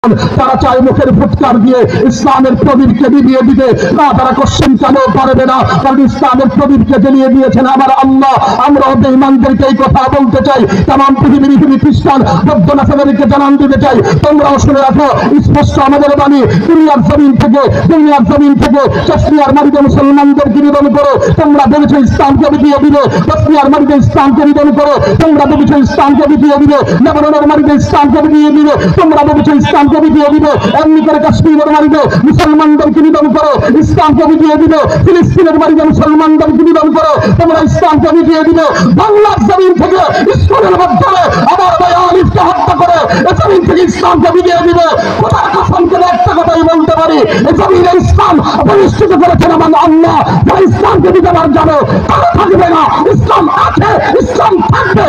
তারা চায় মুখের ফুৎকার দিয়ে ইসলামের প্রদীপকে নিভিয়ে দিতে, না তারা কোশ্চেন কেন পারবে না, কারণ ইসলামের প্রদীপকে জ্বালিয়ে দিয়েছেন আমার আল্লাহ। আমরা বেঈমানদেরকে এই কথা বলতে চাই, তামাম পৃথিবীর ইহুদি খ্রিস্টান বৌদ্ধ নাসারাদেরকে জানান দিতে চাই, তোমরাও শুনে রাখো স্পষ্ট আমাদের বাণী, দুনিয়ার জমিন থেকে কাশ্মীর মাটিতে মুসলমানদেরকে নিধন করো, তোমরা ভেবেছো ইসলামকে বিকিয়ে দিবে, কাশ্মীর মাটিতে ইসলামকে নিধন করো, তোমরা ভেবেছো ইসলামকে বিকিয়ে দিবে, লেবাননের মাটিতে ইসলামকে বিকিয়ে দিবে, তোমরা ভেবেছো ইসলাম বিকিয়ে দিবে, এমনি করে কাশ্মীরের বাড়িতে মুসলমানদেরকে নিধন করো, ইসলামকে বিকিয়ে দিবে, ফিলিস্তিনের বাড়িতে মুসলমানদেরকে নিধন করো, তোমরা ইসলামকে বিকিয়ে দিবে, বাংলার জমিন থেকে স্কুলের মাধ্যমে আমার ভাই আলিফকে হত্যা করে এ জমিন থেকে ইসলামকে বিকিয়ে দিবে। খোদার কসম করে একটা কথাই বলতে পারি, এ জমিনে ইসলাম প্রতিষ্ঠিত করেছেন আমার আল্লাহ। যারা ইসলামকে দিতে পার যাবে তারা থাকবে না, ইসলাম আছে, ইসলাম থাকবে।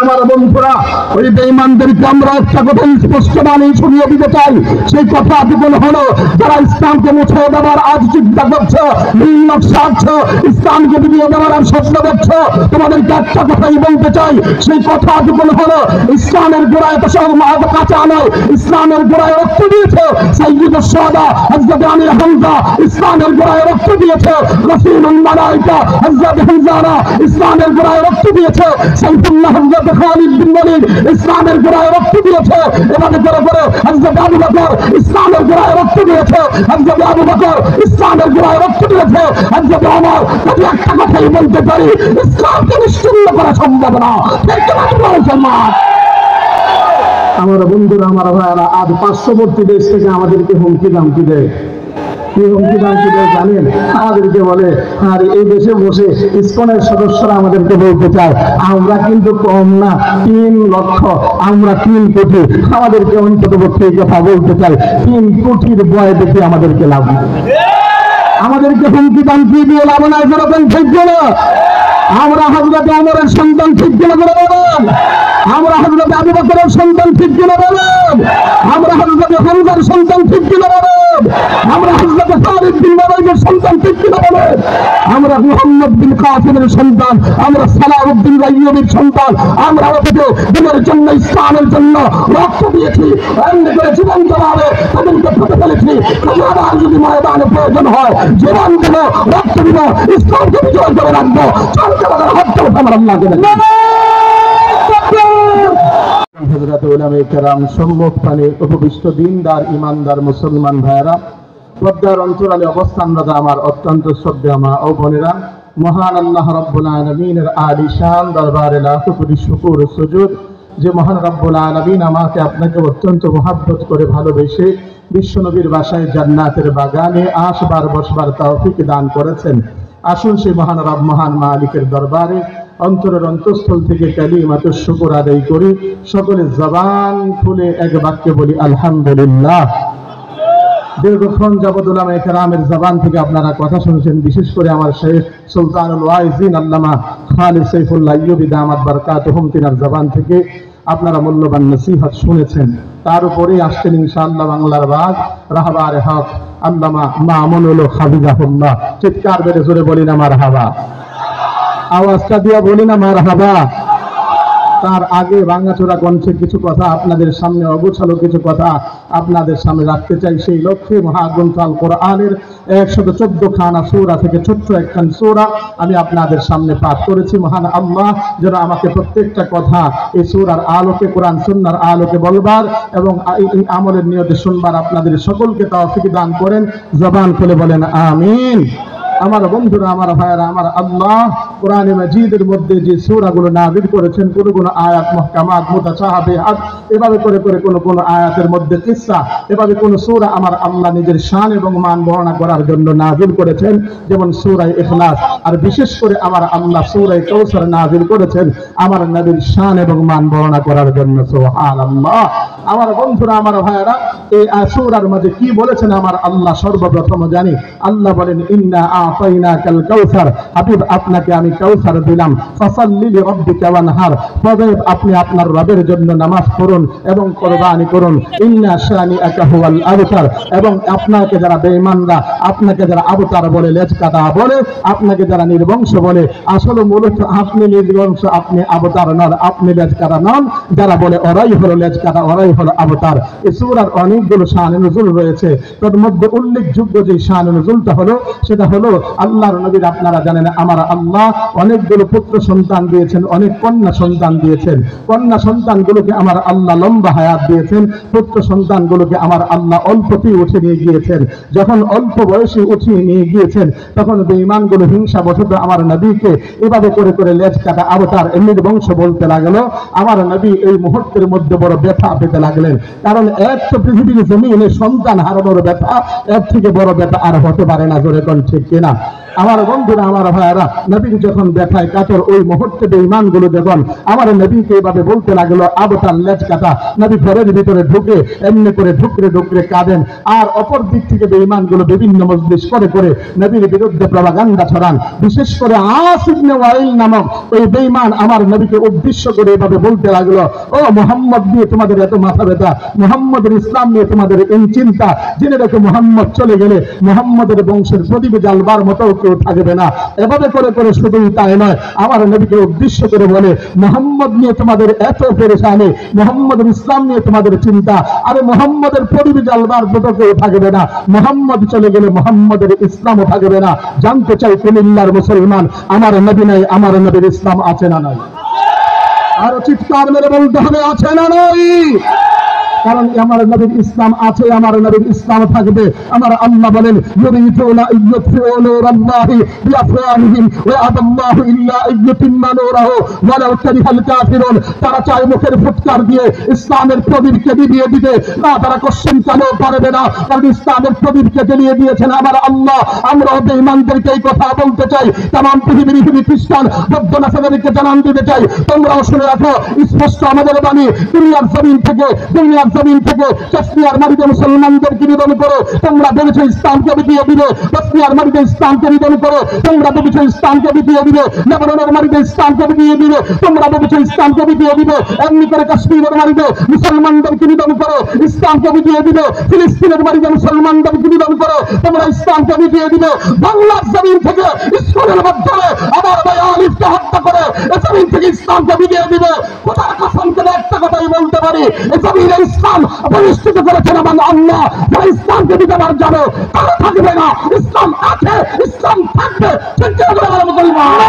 আমার বন্ধুরা, ওই বেঈমানদেরকে আমরা একটা কথা স্পষ্ট বাণী শুনিয়ে দিতে চাই, সেই কথা বিপুল হলো, যারা ইসলামকে মুছে দেওয়ার আজ চিন্তা করছো, নীল নকশা আঁকছো, ইসলামকে বিলিয়ে দেওয়ার আর স্বপ্ন দেখছো, তোমাদেরকে একটা কথাই বলতে চাই, সেই কথা বিপুল হলো, ইসলামের গোড়ায় তো সব কাঁচা নয়, ইসলামের গোড়ায় রক্ত দিয়েছে সাইয়্যিদুশ শুহাদা হযরত আমির হামজা, ইসলামের গোড়ায় রক্ত দিয়েছে রাসূলুল মালায়েকা হযরত হামজারা, ইসলামের গোড়ায় রক্ত দিয়েছে সাইফুল্লাহ হযরত খালিদ বিন ওয়ালিদ, ইসলামের গোড়ায় রক্ত দিয়েছে এভাবে করে করে হযরত আবু বকর, ইসলামের গোড়ায় রক্ত দিয়েছে হযরত আবু বকর, ইসলামের গোড়ায় রক্ত দিয়েছে হযরত ওমর। যদি একটা কথাই বলতে পারি, ইসলামকে নিশ্চিহ্ন করা সম্ভব না। আমার বন্ধুরা, আমার ভাইয়ারা, আজ পার্শ্ববর্তী দেশ থেকে আমাদেরকে হুমকি দামকি দেয়। কি হুমকি দামকি দেয় জানেন? আমাদেরকে বলে, আর এই দেশে বসে ইসকনের সদস্যরা আমাদেরকে বলতে চায়, আমরা কিন্তু কম না, 3 লক্ষ, আমরা 3 কোটি। আমাদেরকে অন্তত এই কথা বলতে চাই, 3 কোটির ভয় দেখে আমাদেরকে লাভ নেই। আমাদেরকে হুমকি দামকি দিয়ে লাভ নাই, যেরকম ঠিক গেল। আমরা হযরত ওমরের সন্তান ঠিক গেলে করে বলেন, আমরা হযরত আবু বকরের সন্তান ঠিক গেলে বলেন, আমরা হযরত হামজার সন্তান ঠিক গেলে বলেন, আমরা হযরত খালিদ বিন ওয়ালিদের সন্তান ঠিক গেলে বলেন, আমরা মুহাম্মদ বিন কাসিমের সন্তান, আমরা সালাউদ্দিন আইয়ুবীর সন্তান, আমরা ওদেরকে দিনের জন্য, ইসলামের জন্য রক্ত দিয়েছি, এমনি করে জীবন দেওয়ারে তাদেরকে ফুটে ফেলেছি। আবার যদি ময়দানে প্রয়োজন হয় জীবন দেব, রক্ত দিব, ইসলামকে বিজয় করে রাখবো। চলতে আমাদের হত্যা আমার আল্লাহকে হযরত উলামায়ে কেরাম, সম্মুখ পানে উপবিষ্ট দিনদার ইমানদার মুসলমান ভাইয়েরা, পর্দার অন্তরালে অবস্থানরত আমার অত্যন্ত শ্রদ্ধেয় মা ও বোনেরা, মহান আল্লাহ রাব্বুল আলামিনের আলিশান দরবারে লাখো কোটি শুকর ও সুজুদ, যে মহান রাব্বুল আলামিন আমাকে আপনাকে অত্যন্ত মহব্বত করে ভালোবেসে বিশ্বনবীর বাসায় জান্নাতের বাগানে আসবার বসবার তৌফিক দান করেছেন। আসুন সেই মহান রব, মহান মালিকের দরবারে অন্তরের অন্তঃস্থল থেকে কালিমাতুশ শুকর আদায় করি। সকলে জবান খুলে এক বাক্যে বলি আলহামদুলিল্লাহ। দীর্ঘক্ষণ যাবত উলামায়ে কেরামের জবান থেকে আপনারা কথা শুনছেন, বিশেষ করে আমার শেখ সুলতানুল ওয়াইজিন আল্লামা খালিদ সাইফুল্লাহ আইয়ুবী দামাত বারাকাতুহুম, তিনার জবান থেকে আপনারা মূল্যবান নসিহত শুনেছেন। তার উপরে আসছেন ইনশাআল্লাহ বাংলার বাগ রাহবারে হক আল্লামা মামুনুল হাফিজাহুল্লাহ। চিৎকার বেড়ে জোরে বলি না মারহাবা, আওয়াজটা দিয়া বলি না মারহাবা। তার আগে ভাঙাচোরা কণ্ঠে কিছু কথা আপনাদের সামনে, অগোছালো কিছু কথা আপনাদের সামনে রাখতে চাই। সেই লক্ষ্যে মহাগ্রন্থ আল কোরআনের 114 খানা সূরা থেকে ছোট্ট একখান সূরা আমি আপনাদের সামনে পাঠ করেছি। মহান আল্লাহ যেন আমাকে প্রত্যেকটা কথা এই সূরার আলোকে, কোরআন সুন্নাহর আলোকে বলবার এবং এই আমলের নিয়তে শুনবার আপনাদের সকলকে তৌফিক দান করেন। জবান খুলে বলেন আমিন। আমার বন্ধুরা, আমার ভাইয়েরা, আমার আল্লাহ কোরআনে মাজিদের মধ্যে যে সূরাগুলো নাযিল করেছেন, কোন কোন আয়াত মুহকামাত, মুতাশাবিহাত, এভাবে করে করে কোন আয়াতের মধ্যে কিসসা, এভাবে কোন সূরা আমার আল্লাহ নিজের শান এবং মান বর্ণনা করার জন্য নাযিল করেছেন। যেমন সূরা ইখলাস, আর বিশেষ করে আমার আল্লাহ সূরা কাউসার নাযিল করেছেন আমার নবীর শান এবং মান বর্ণনা করার জন্য। সুবহানাল্লাহ। আমার বন্ধুরা, আমার ভাইয়েরা, এই সূরার মধ্যে কি বলেছেন আমার আল্লাহ সর্বপ্রথম জানি। আল্লাহ বলেন, ইন্না আতাইনাকাল কাউসার, হাবিব আপনাকে আমি কাউসার দিলাম, ফাসাল্লি লিরাব্বিকা ওয়ানহার, তবে আপনি আপনার রবের জন্য নামাজ পড়ুন এবং কুরবানি করুন, ইন্না শানিআকা হুয়াল আবতার। এবং আপনাকে যারা বেঈমানরা, আপনাকে যারা আবতার বলে, লেজ কাটা বলে, আপনাকে যারা নির্বংশ বলে, আসলে মূলত আপনি নির্বংশ, আপনি আবতার নন, আপনি লেজ কাটা নন। যারা বলে ওরাই হলো লেজ কাটা, ওরাই হলো আবতার। এই সূরার অনেকগুলো শান নুজুল রয়েছে, তার মধ্যে উল্লেখযোগ্য যে শান নুজুলটা হলো সেটা হলো আল্লাহর নবীর, আপনারা জানেন আমার আল্লাহ অনেকগুলো পুত্র সন্তান দিয়েছেন, অনেক কন্যা সন্তান দিয়েছেন। কন্যা সন্তানগুলোকে আমার আল্লাহ লম্বা হায়াত দিয়েছেন, পুত্র সন্তানগুলোকে আমার আল্লাহ অল্পতেই উঠে নিয়ে গিয়েছেন। যখন অল্প বয়সে উঠিয়ে নিয়ে গিয়েছেন, তখন বেঈমানগুলো হিংসাবশত আমার নবীকে এভাবে করে করে লেজ কাটা আবতার নির্বংশ বলতে লাগলো। আমার নবী এই মুহূর্তের মধ্যে বড় ব্যথা পেতে লাগলেন, কারণ এক তো পৃথিবীর জমিনে সন্তান হারানোর ব্যথা, এর থেকে বড় ব্যথা আর হতে পারে না। জোরে কোন ঠিক কিনা? আমার বন্ধুরা, আমার ভাইয়েরা, নবীর যখন ব্যথায় কাতর, ওই মুহূর্তে বেঈমানগুলো যখন আমার নবীকে এভাবে বলতে লাগলো আবতার লেজ কাটা, নবী ঘরের ভিতরে ঢুকে এমনি করে ঢুকরে ঢুকরে কাঁদেন। আর অপর দিক থেকে বেঈমানগুলো বিভিন্ন মজলিস করে করে নবীর বিরুদ্ধে প্রপাগান্ডা ছড়ান। বিশেষ করে আস ইবনে ওয়াইল নামক ওই বেঈমান আমার নবীকে উদ্দেশ্য করে এভাবে বলতে লাগলো, ও মুহাম্মদ নিয়ে তোমাদের এত মাথা ব্যথা, মুহাম্মদের ইসলাম নিয়ে তোমাদের এই চিন্তা, জেনে রেখো মুহাম্মদ চলে গেলে মুহাম্মদের বংশের প্রদীপ জ্বালবার মতো কেউ থাকবে না। এভাবে করে করে শুধুই তাই নয়, আমার নবীকে উদ্দেশ্য করে বলে মুহাম্মদ নিয়ে তোমাদের এত পেরেশানি, মুহাম্মদের ইসলাম নিয়ে তোমাদের চিন্তা, আরে মুহাম্মদের প্রদীপ জ্বালবার মতো কেউ থাকবে না, মুহাম্মদ চলে গেলে মুহাম্মদের ইসলামও থাকবে না। জানতে চাই কুমিল্লার মুসলমান, আমার নবী নাই, আমার নবীর ইসলাম আছে না নাই? আরো চিৎকার মেরে বলতে হবে, আছে না নাই? কারণ আমার নবীর ইসলাম আছে, আমার নবীর ইসলাম থাকবে। আমার আল্লাহ বলেন ইউরিদুনা ইয়ুতফিউ নূরাল্লাহি বিআফওয়াহিহিম ওয়া আবাল্লাহু ইল্লা আইয়ুতিম্মা নূরাহু ওয়ালাউ কারিহাল কাফিরুন। তারা চায় মুখের ফুৎকার দিয়ে ইসলামের প্রদীপকে নিভিয়ে দিতে, না তারা কোশ্চেন কেন পারবে না, কারণ ইসলামের প্রদীপকে জ্বালিয়ে দিয়েছেন আমার আল্লাহ। আমরা বেঈমানদেরকে এই কথা বলতে চাই, তামাম পৃথিবীর হিন্দু খ্রিস্টান বৌদ্ধ নাসারাদেরকে জানান দিতে চাই, তোমরাও শুনে রাখো, স্পষ্ট আমাদের বাণী, দুনিয়ার জমিন থেকে কাশ্মীর মাটিতে মুসলমানদেরকে নিধন করো, তোমরা ভেবেছো ইসলামকে বিকিয়ে দিবে। কাশ্মীর মাটিতে ইসলামকে নিধন করো, তোমরা ভেবেছো ইসলামকে বিকিয়ে দিবে। লেবাননের মাটিতে ইসলামকে বিকিয়ে দিবে, তোমরা ভেবেছো ইসলামকে বিকিয়ে দিবে। এমনি করে কাশ্মীরের মাটিতে মুসলমানদেরকে নিধন করো, ইসলামকে বিকিয়ে দিবে। ফিলিস্তিনের মাটিতে মুসলমানদেরকে নিধন করো, তোমরা ইসলামকে বিকিয়ে দিবে। বাংলার জমিন থেকে ইসলামের মাধ্যমে আমার ভাই আলিফকে হত্যা করে এ জমিন থেকে ইসলামকে বিকিয়ে দিবে। কোথার কসম করে একটা কথাই বলতে পারি, এ জমিনে ইসলাম প্রতিষ্ঠিত করেছেন আমার আল্লাহ। যারা ইসলামকে বিদাবার জানো তারা থাকবে না, ইসলাম আছে, ইসলাম থাকবে। ঠিক আছে আমার মুসলমান,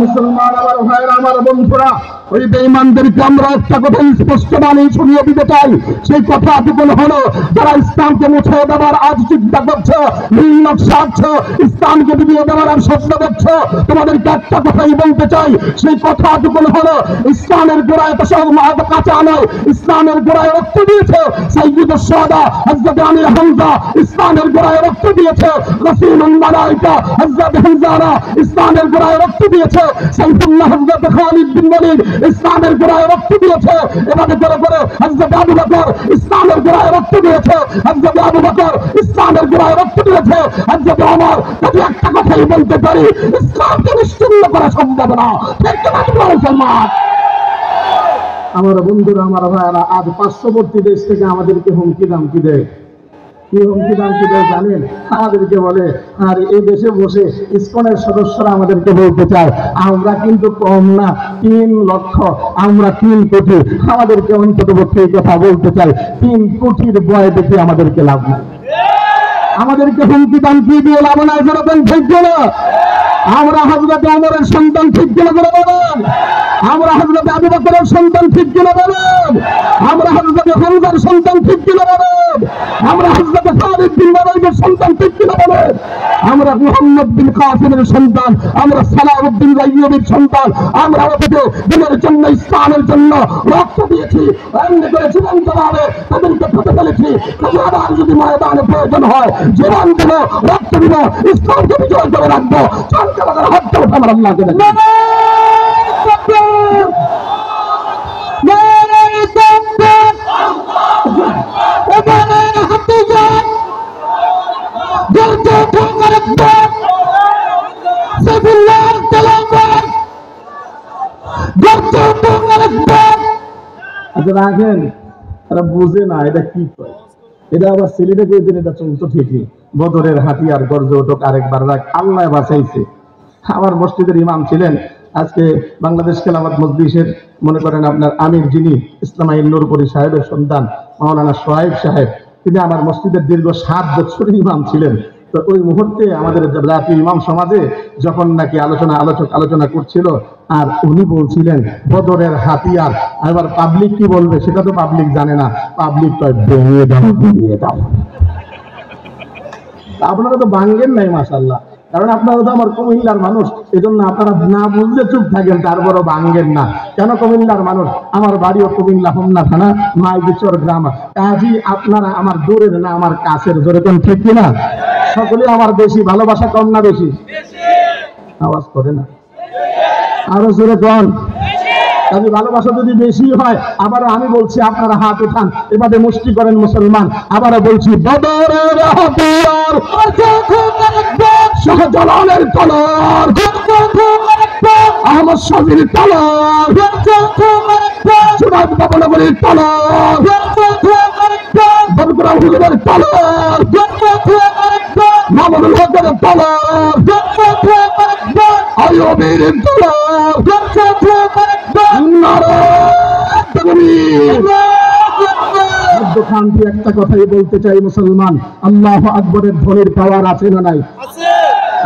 মুসলমান আমার ভাইয়েরা, আমার বন্ধুরা, ওই বেঈমানদেরকে আমরা একটা কথা স্পষ্ট বানিয়ে শুনিয়ে দিতে চাই। সেই কথা এতক্ষণ হলো, যারা ইসলামকে মুছে দেওয়ার আজ চিন্তা করছো, নীল নকশা, ইসলামকে বিলিয়ে দেওয়ার আর স্বপ্ন দেখছো, তোমাদেরকে একটা কথাই বলতে চাই। সেই কথা এতক্ষণ হলো, ইসলামের গোড়ায় তো সব কাঁচা নয়, ইসলামের গোড়ায় রক্ত দিয়েছে সাইয়্যিদুশ শুহাদা হযরত আমির হামজা, ইসলামের গোড়ায় রক্ত দিয়েছে রাসূলুল মালায়েকা হযরত হামজা, ইসলামের গোড়ায় রক্ত দিয়েছে সাইফুল্লাহ হযরত খালিদ বিন ওয়ালিদ, ইসলামের গোড়ায় রক্ত দিয়েছে এভাবে করে করে হযরত আবু বকর, ইসলামের গোড়ায় রক্ত দিয়েছে হযরত আবু বকর, ইসলামের গোড়ায় রক্ত দিয়েছে হযরত ওমর। যদি একটা কথাই বলতে পারি, ইসলামকে নিশ্চিহ্ন করা সম্ভব না। ঠিক না মুসলমান? আমার বন্ধুরা, আমার ভাইয়েরা, আজ পার্শ্ববর্তী দেশ থেকে আমাদেরকে হুমকি দামকি দেয়। কি হুমকি দামকি দেয় জানেন? আমাদেরকে বলে, আর এই দেশে বসে ইসকনের সদস্যরা আমাদেরকে বলতে চায় আমরা কিন্তু কম না, 3 লক্ষ, আমরা 3 কোটি। আমাদেরকে অন্তত পক্ষে এই কথা বলতে চাই, 3 কোটির ভয় দেখে আমাদেরকে লাভ নাই। আমাদেরকে হুমকি দামকি দিয়ে লাভ নাই। যেরকম ঠিক না, আমরা হযরত ওমরের সন্তান, ঠিক কিনা করে বলেন? আমরা হযরত আবু বকরের সন্তান, ঠিক কিনা বলেন? আমরা হযরত হামজার সন্তান, ঠিক কিনা বলেন? আমরা হযরত খালিদ বিন ওয়ালিদের সন্তান, ঠিক কিনা বলেন? আমরা মুহাম্মদ বিন কাসিমের সন্তান, আমরা সালাউদ্দিন আইয়ুবীর সন্তান, আমরা অতীতে দিনের জন্য ইসলামের জন্য রক্ত দিয়েছি, এমনি করে জীবন দেওয়াবে তাদেরকে ফেটে ফেলেছি। আবার যদি ময়দানে প্রয়োজন হয় জীবন দেব, রক্ত দিব, ইসলামকে বিজয় করে রাখবো। চলতে আমাদের হাতটা উঠে আমার আল্লাহকে দেখি। রাখেন, তারা বুঝে না এটা কি করে। এটা আবার ছেলেটা কইতেন, এটা চলতো ঠিকই, বদরের হাতিয়ার গর্জে ওঠক আরেকবার রাখ, আল্লাহ বাঁচাইছে। আমার মসজিদের ইমাম ছিলেন আজকে বাংলাদেশ খেলাফত মজলিসের, মনে করেন আপনার আমির, যিনি ইসলামাইল নূরপুরি সাহেবের সন্তান মাওলানা সোহাইব সাহেব, তিনি আমার মসজিদের দীর্ঘ 7 বছরের ইমাম ছিলেন। তো ওই মুহূর্তে আমাদের জাতীয় ইমাম সমাজে যখন নাকি আলোচনা করছিল, আর উনি বলছিলেন বদরের হাতিয়ার, এবার পাবলিক কি বলবে সেটা তো পাবলিক জানে না, পাবলিক কয় ভেঙে দাও, ভেঙে দাও। আপনারা তো ভাঙ্গেন নাই মাশাআল্লাহ, কারণ আপনারা তো আমার কুমিল্লার মানুষ, এজন্য আপনারা না বুঝলে চুপ থাকেন, তারপরও ভাঙ্গেন না। কেন কুমিল্লার মানুষ, আমার বাড়িও কুমিল্লা হোমনা থানা মাইবিচর গ্রাম, কাজী আপনারা আমার দূরের না আমার কাছের, জোরে কোন ঠিক কিনা? সকলে আমার বেশি ভালোবাসা, কম না বেশি? আওয়াজ করে না, আরো জোরে কোন। কাজে ভালোবাসা যদি বেশি হয়, আবারও আমি বলছি আপনারা হাত উঠান, এবারে মুষ্টি করেন মুসলমান। আবারও বলছি বদরের হাতিয়ার, শাহজালালের তলোয়ার, আহমদ শাহীর তলোয়ার, জুনায়েদ বাবনগরীর তলোয়ার, বরগুনা হুজুরের তলোয়ার, মামুনুল হকের তলোয়ার, আইয়ুবীর তলোয়ার, একটা কথাই বলতে চাই মুসলমান, আল্লাহু আকবরের ধ্বনির পাওয়ার আছে না নাই?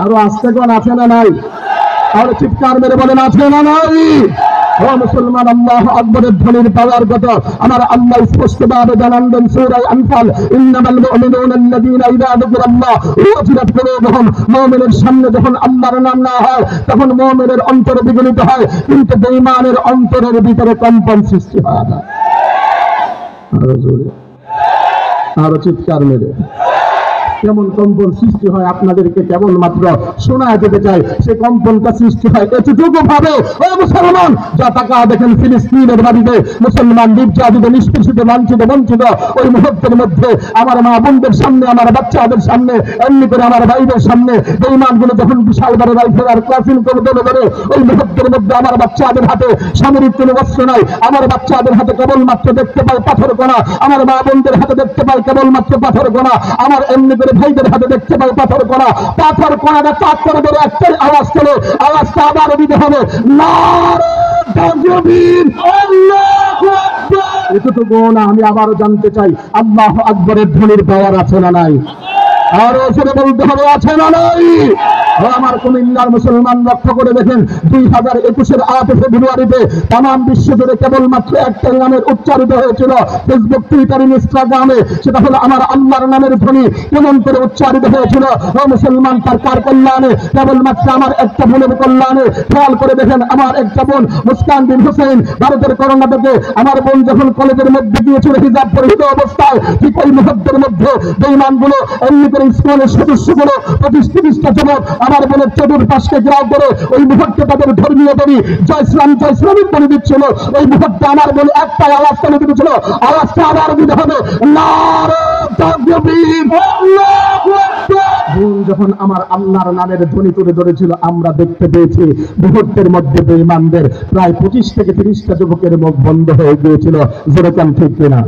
আরো আস্তে কোন আছে না নাই? আর চিৎকার মেরে বলেন আছে না নাই? ও মুসলমান, আল্লাহু আকবরের ধ্বনির পাওয়ার কথা আমার আল্লাহ স্পষ্টভাবে জানান দেন সূরা আনফাল, ইন্নামাল মুমিনুনা আল্লাযীনা ইযা যুকিরাল্লাহ ওয়াজিলাত কুলুবুহুম। মুমিনের সামনে যখন আল্লাহর নাম না হয় তখন মুমিনের অন্তর বিগলিত হয়, কিন্তু বেঈমানের অন্তরের ভিতরে কম্পন সৃষ্টি হয় না। আরো জোরে, আরো চিৎকার মেরে। কেমন কম্পন সৃষ্টি হয় আপনাদেরকে কেবলমাত্র শোনায় যেতে চাই। সেই কম্পনটা সৃষ্টি হয় এতটুকু ভাবে, ও মুসলমান, যা টাকা দেখেন ফিলিস্তিনের বাড়িতে মুসলমান নির্যাতিত, নিষ্পেষিত, লাঞ্ছিত, বঞ্চিত, ওই মুহূর্তের মধ্যে আমার মা বোনদের সামনে, আমার বাচ্চাদের সামনে, এমনি করে আমার ভাইদের সামনে বেঈমানগুলো যখন বিশাল বড় রাইফেল আর ক্লাসিং করে ধরে, ওই মুহূর্তের মধ্যে আমার বাচ্চাদের হাতে সামরিক কোনো অস্ত্র নাই, আমার বাচ্চাদের হাতে কেবলমাত্র দেখতে পাই পাথর কণা, আমার মা বোনদের হাতে দেখতে পাই কেবলমাত্র পাথর কণা, আমার এমনি করে ভাইদের হাতে দেখতে পাই পাথর কণা। পাথর কণাটা চাপ করে ধরে একটাই আওয়াজ চলে, আওয়াজটা আবার দিতে হবে, নারে তাকবীর, আল্লাহু আকবার। এতটুকু না, আমি আবারও জানতে চাই আল্লাহু আকবরের ধ্বনির পাওয়ার আছে না নাই? আরো জোরে বলতে হবে, আছে না নাই? আমার কুমিল্লার মুসলমান লক্ষ্য করে দেখেন, 2021-এর 8 ফেব্রুয়ারিতে তাম বিশ্ব জুড়ে কেবলমাত্র একটা নামের উচ্চারিত হয়েছিল, ফেসবুক, টুইটার, ইনস্টাগ্রামে, সেটা হলো আমার আল্লাহর নামের ধ্বনি। কেমন করে উচ্চারিত হয়েছিল? ও মুসলমান, তার কার কল্যাণে? কেবলমাত্র আমার একটা বোনের কল্যাণে। খেয়াল করে দেখেন, আমার একটা বোন মুস্কান বিন হোসেন, ভারতের কর্ণাটকে আমার বোন যখন কলেজের মধ্যে গিয়েছিল হিজাব পরিহিত অবস্থায়, ঠিক ওই মুহূর্তের মধ্যে বেঈমানগুলো এমনি করে ইসলামের সদস্যগুলো 25-30টা যুবক আমার বোনের চতুর্পাশকে ঘেরাও করে ওই মুহূর্তে তাদের ধর্মীয় বলি জয় ইসলামের বলে দিচ্ছিল। ওই মুহূর্তে আমার বোন একটাই আওয়াজ করে দিচ্ছিল, আওয়াজটা আবার দিতে হবে, নারে তাকবীর, আল্লাহু আকবার। বোন যখন আমার আল্লাহর নামের ধ্বনি তুলে ধরেছিল, আমরা দেখতে পেয়েছি মুহূর্তের মধ্যে বেঈমানদের প্রায় 25 থেকে 30টা যুবকের মুখ বন্ধ হয়ে গিয়েছিল। যেরকম ঠিক কিনা?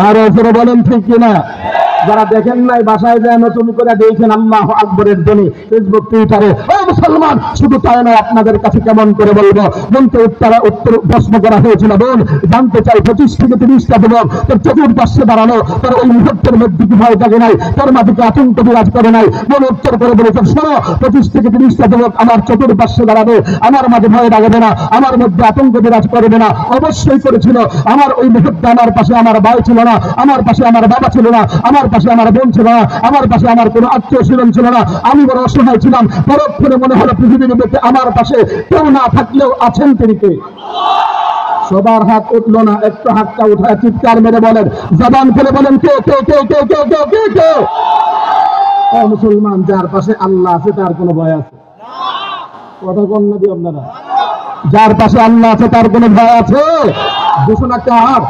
আরো জোরে বলেন ঠিক কিনা? যারা দেখেন নাই বাসায় যায় নতুন করে দেখেন আল্লাহু আকবরের ধ্বনি ফেসবুক, টুইটারে। ও মুসলমান, শুধু তাই নয়, আপনাদের কাছে কেমন করে বলবো, বোনকে উত্তর প্রশ্ন করা হয়েছিল, বোন জানতে চাই 25 থেকে 30টা যুবক তোর চতুর্পাশে দাঁড়ানো, তোর ওই মুহূর্তের মধ্যে কি ভয় থাকে নাই? তোর মাটিকে আতঙ্ক বিরাজ করে নাই? বোন উত্তর করে বলেছে, শোনো, 25 থেকে 30টা যুবক আমার চতুর্পাশে দাঁড়াবে, আমার মাঝে ভয় লাগবে না, আমার মধ্যে আতঙ্ক বিরাজ করবে না। অবশ্যই করেছিল। আমার ওই মুহূর্তে আমার পাশে আমার ভাই ছিল না, আমার পাশে আমার বাবা ছিল না, আমার পাশে আমার বোন ছিল না, আমার পাশে আমার কোনো আত্মীয় স্বজন ছিল না, আমি বড় অসহায় ছিলাম। পরক্ষণে মনে হলো পৃথিবীর বুকে আমার পাশে কেউ না থাকলেও আছেন তিনি কে? সবার হাত উঠলো না, একটু হাতটা উঠায় চিৎকার মেরে বলেন, জবান করে বলেন কে কে কে কে কে কে কে কে? ও মুসলমান, যার পাশে আল্লাহ আছে তার কোনো ভয় আছে? কথা কোন নবী আপনারা? যার পাশে আল্লাহ আছে তার কোনো ভয় আছে? ঘোষণা কার?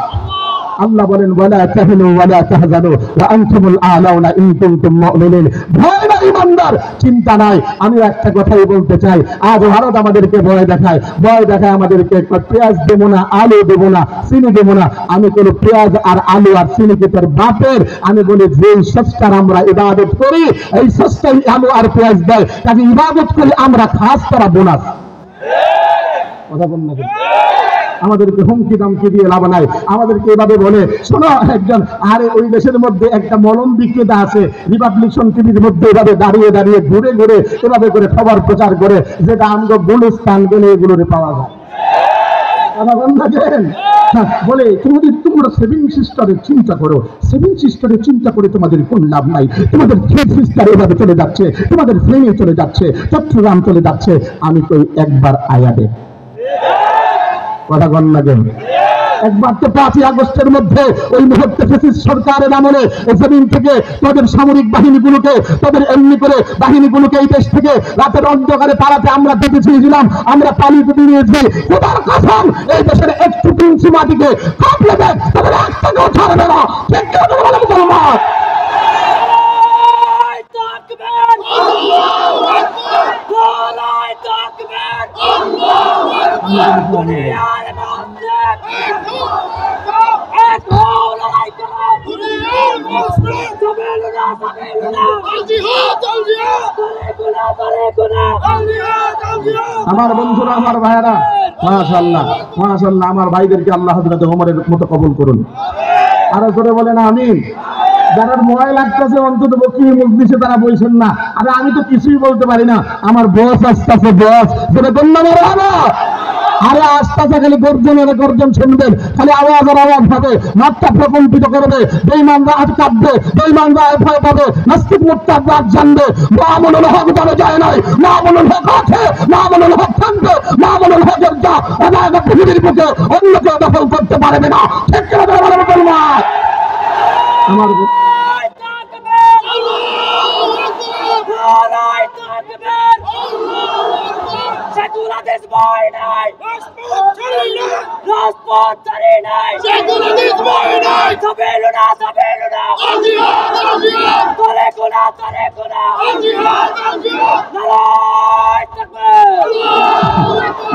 আল্লাহ বলেন, ওয়ালা তাহিনু ওয়ালা তাহজানু ওয়া আনতুমুল আ'লাউনা ইন কুনতুম মুমিনিন। ভয় না ঈমানদার, চিন্তা নাই। আমি একটা কথাই বলতে চাই, আজ ভারত আমাদেরকে ভয় দেখায় আমাদেরকে, পেঁয়াজ দেবো না, আলু দেবো না, চিনি দেবো না। আমি কোনো পেঁয়াজ আর আলু আর চিনি কি তোর বাপের? আমি বলি যেই সস্তার আমরা ইবাদত করি এই সস্তাই আলু আর পেঁয়াজ দেয়, কাজে ইবাদত করি আমরা, খাস তারা বোনাস। কথা বল না, আমাদেরকে হুমকি দামকি দিয়ে লাভ নাই। আমাদেরকে এভাবে বলে, শোনো একজন, আরে ওই দেশের মধ্যে একটা মলম বিক্রেতা আছে, রিপাবলিকন টিভির মধ্যে এভাবে দাঁড়িয়ে দাঁড়িয়ে ঘুরে ঘুরে এভাবে করে খবর প্রচার করে, যেটা আমগো গুলিস্তান গেলে এগুলোরে পাওয়া যায়। বলে তোমরা সেভিং সিস্টারের চিন্তা করো, সেভিং সিস্টারের চিন্তা করে তোমাদের কোন লাভ নাই। তোমাদের থ্রেড সিস্টার এভাবে চলে যাচ্ছে, তোমাদের ফ্রেমে চলে যাচ্ছে, চট্টগ্রাম চলে যাচ্ছে। আমি কই একবার আয়াবে কথা কন না কেন? একবার তো 5ই আগস্টের মধ্যে ওই মুহূর্তে ফ্যাসিস্ট সরকারের আমলে জমিন থেকে তাদের সামরিক বাহিনীগুলোকে, তাদের এমনি করে বাহিনীগুলোকে এই দেশ থেকে রাতের অন্ধকারে পালাতে আমরা দেখেছিলাম, আমরা পালিয়ে দিয়েছি। খোদার কসম, এই দেশের একটু ইঞ্চি মাটিকে কাঁপলে দেখ তাদের একটাকেও ছাড়বে না। ঠিক করে বলে মুসলমান, আমার বন্ধুরা, আমার ভাইয়েরা, মাশাআল্লাহ মাশাআল্লাহ, আমার ভাইদেরকে আল্লাহ হযরত ওমরের মতো কবুল করুন। আরো জোরে বলেন আমিন। যারা ভয় লাগতেছে অন্তত পক্ষে মজলিসে তারা বলছেন না। আরে আমি তো কিছুই বলতে পারি না, আমার বস আসতেছে, বস যেটা বললাম। আরে আস্তে খালি গর্জন শুনবেন, খালি আওয়াজ আর আওয়াজ হবে, মাঠটা প্রকম্পিত করবে, বেঈমানরা আজ কাঁপবে, বেঈমানরা ভয় পাবে, নাস্তিক মুরতাদরা আজ জানবে মামুনুল হক দলে যায় নাই, মামুনুল হক আছে, মামুনুল হক থাকবে, মামুনুল হকের যা এলাকা পৃথিবীর বুকে অন্য কেউ দখল করতে পারবে না। ঠিক করে বলে মুসলমান। আমার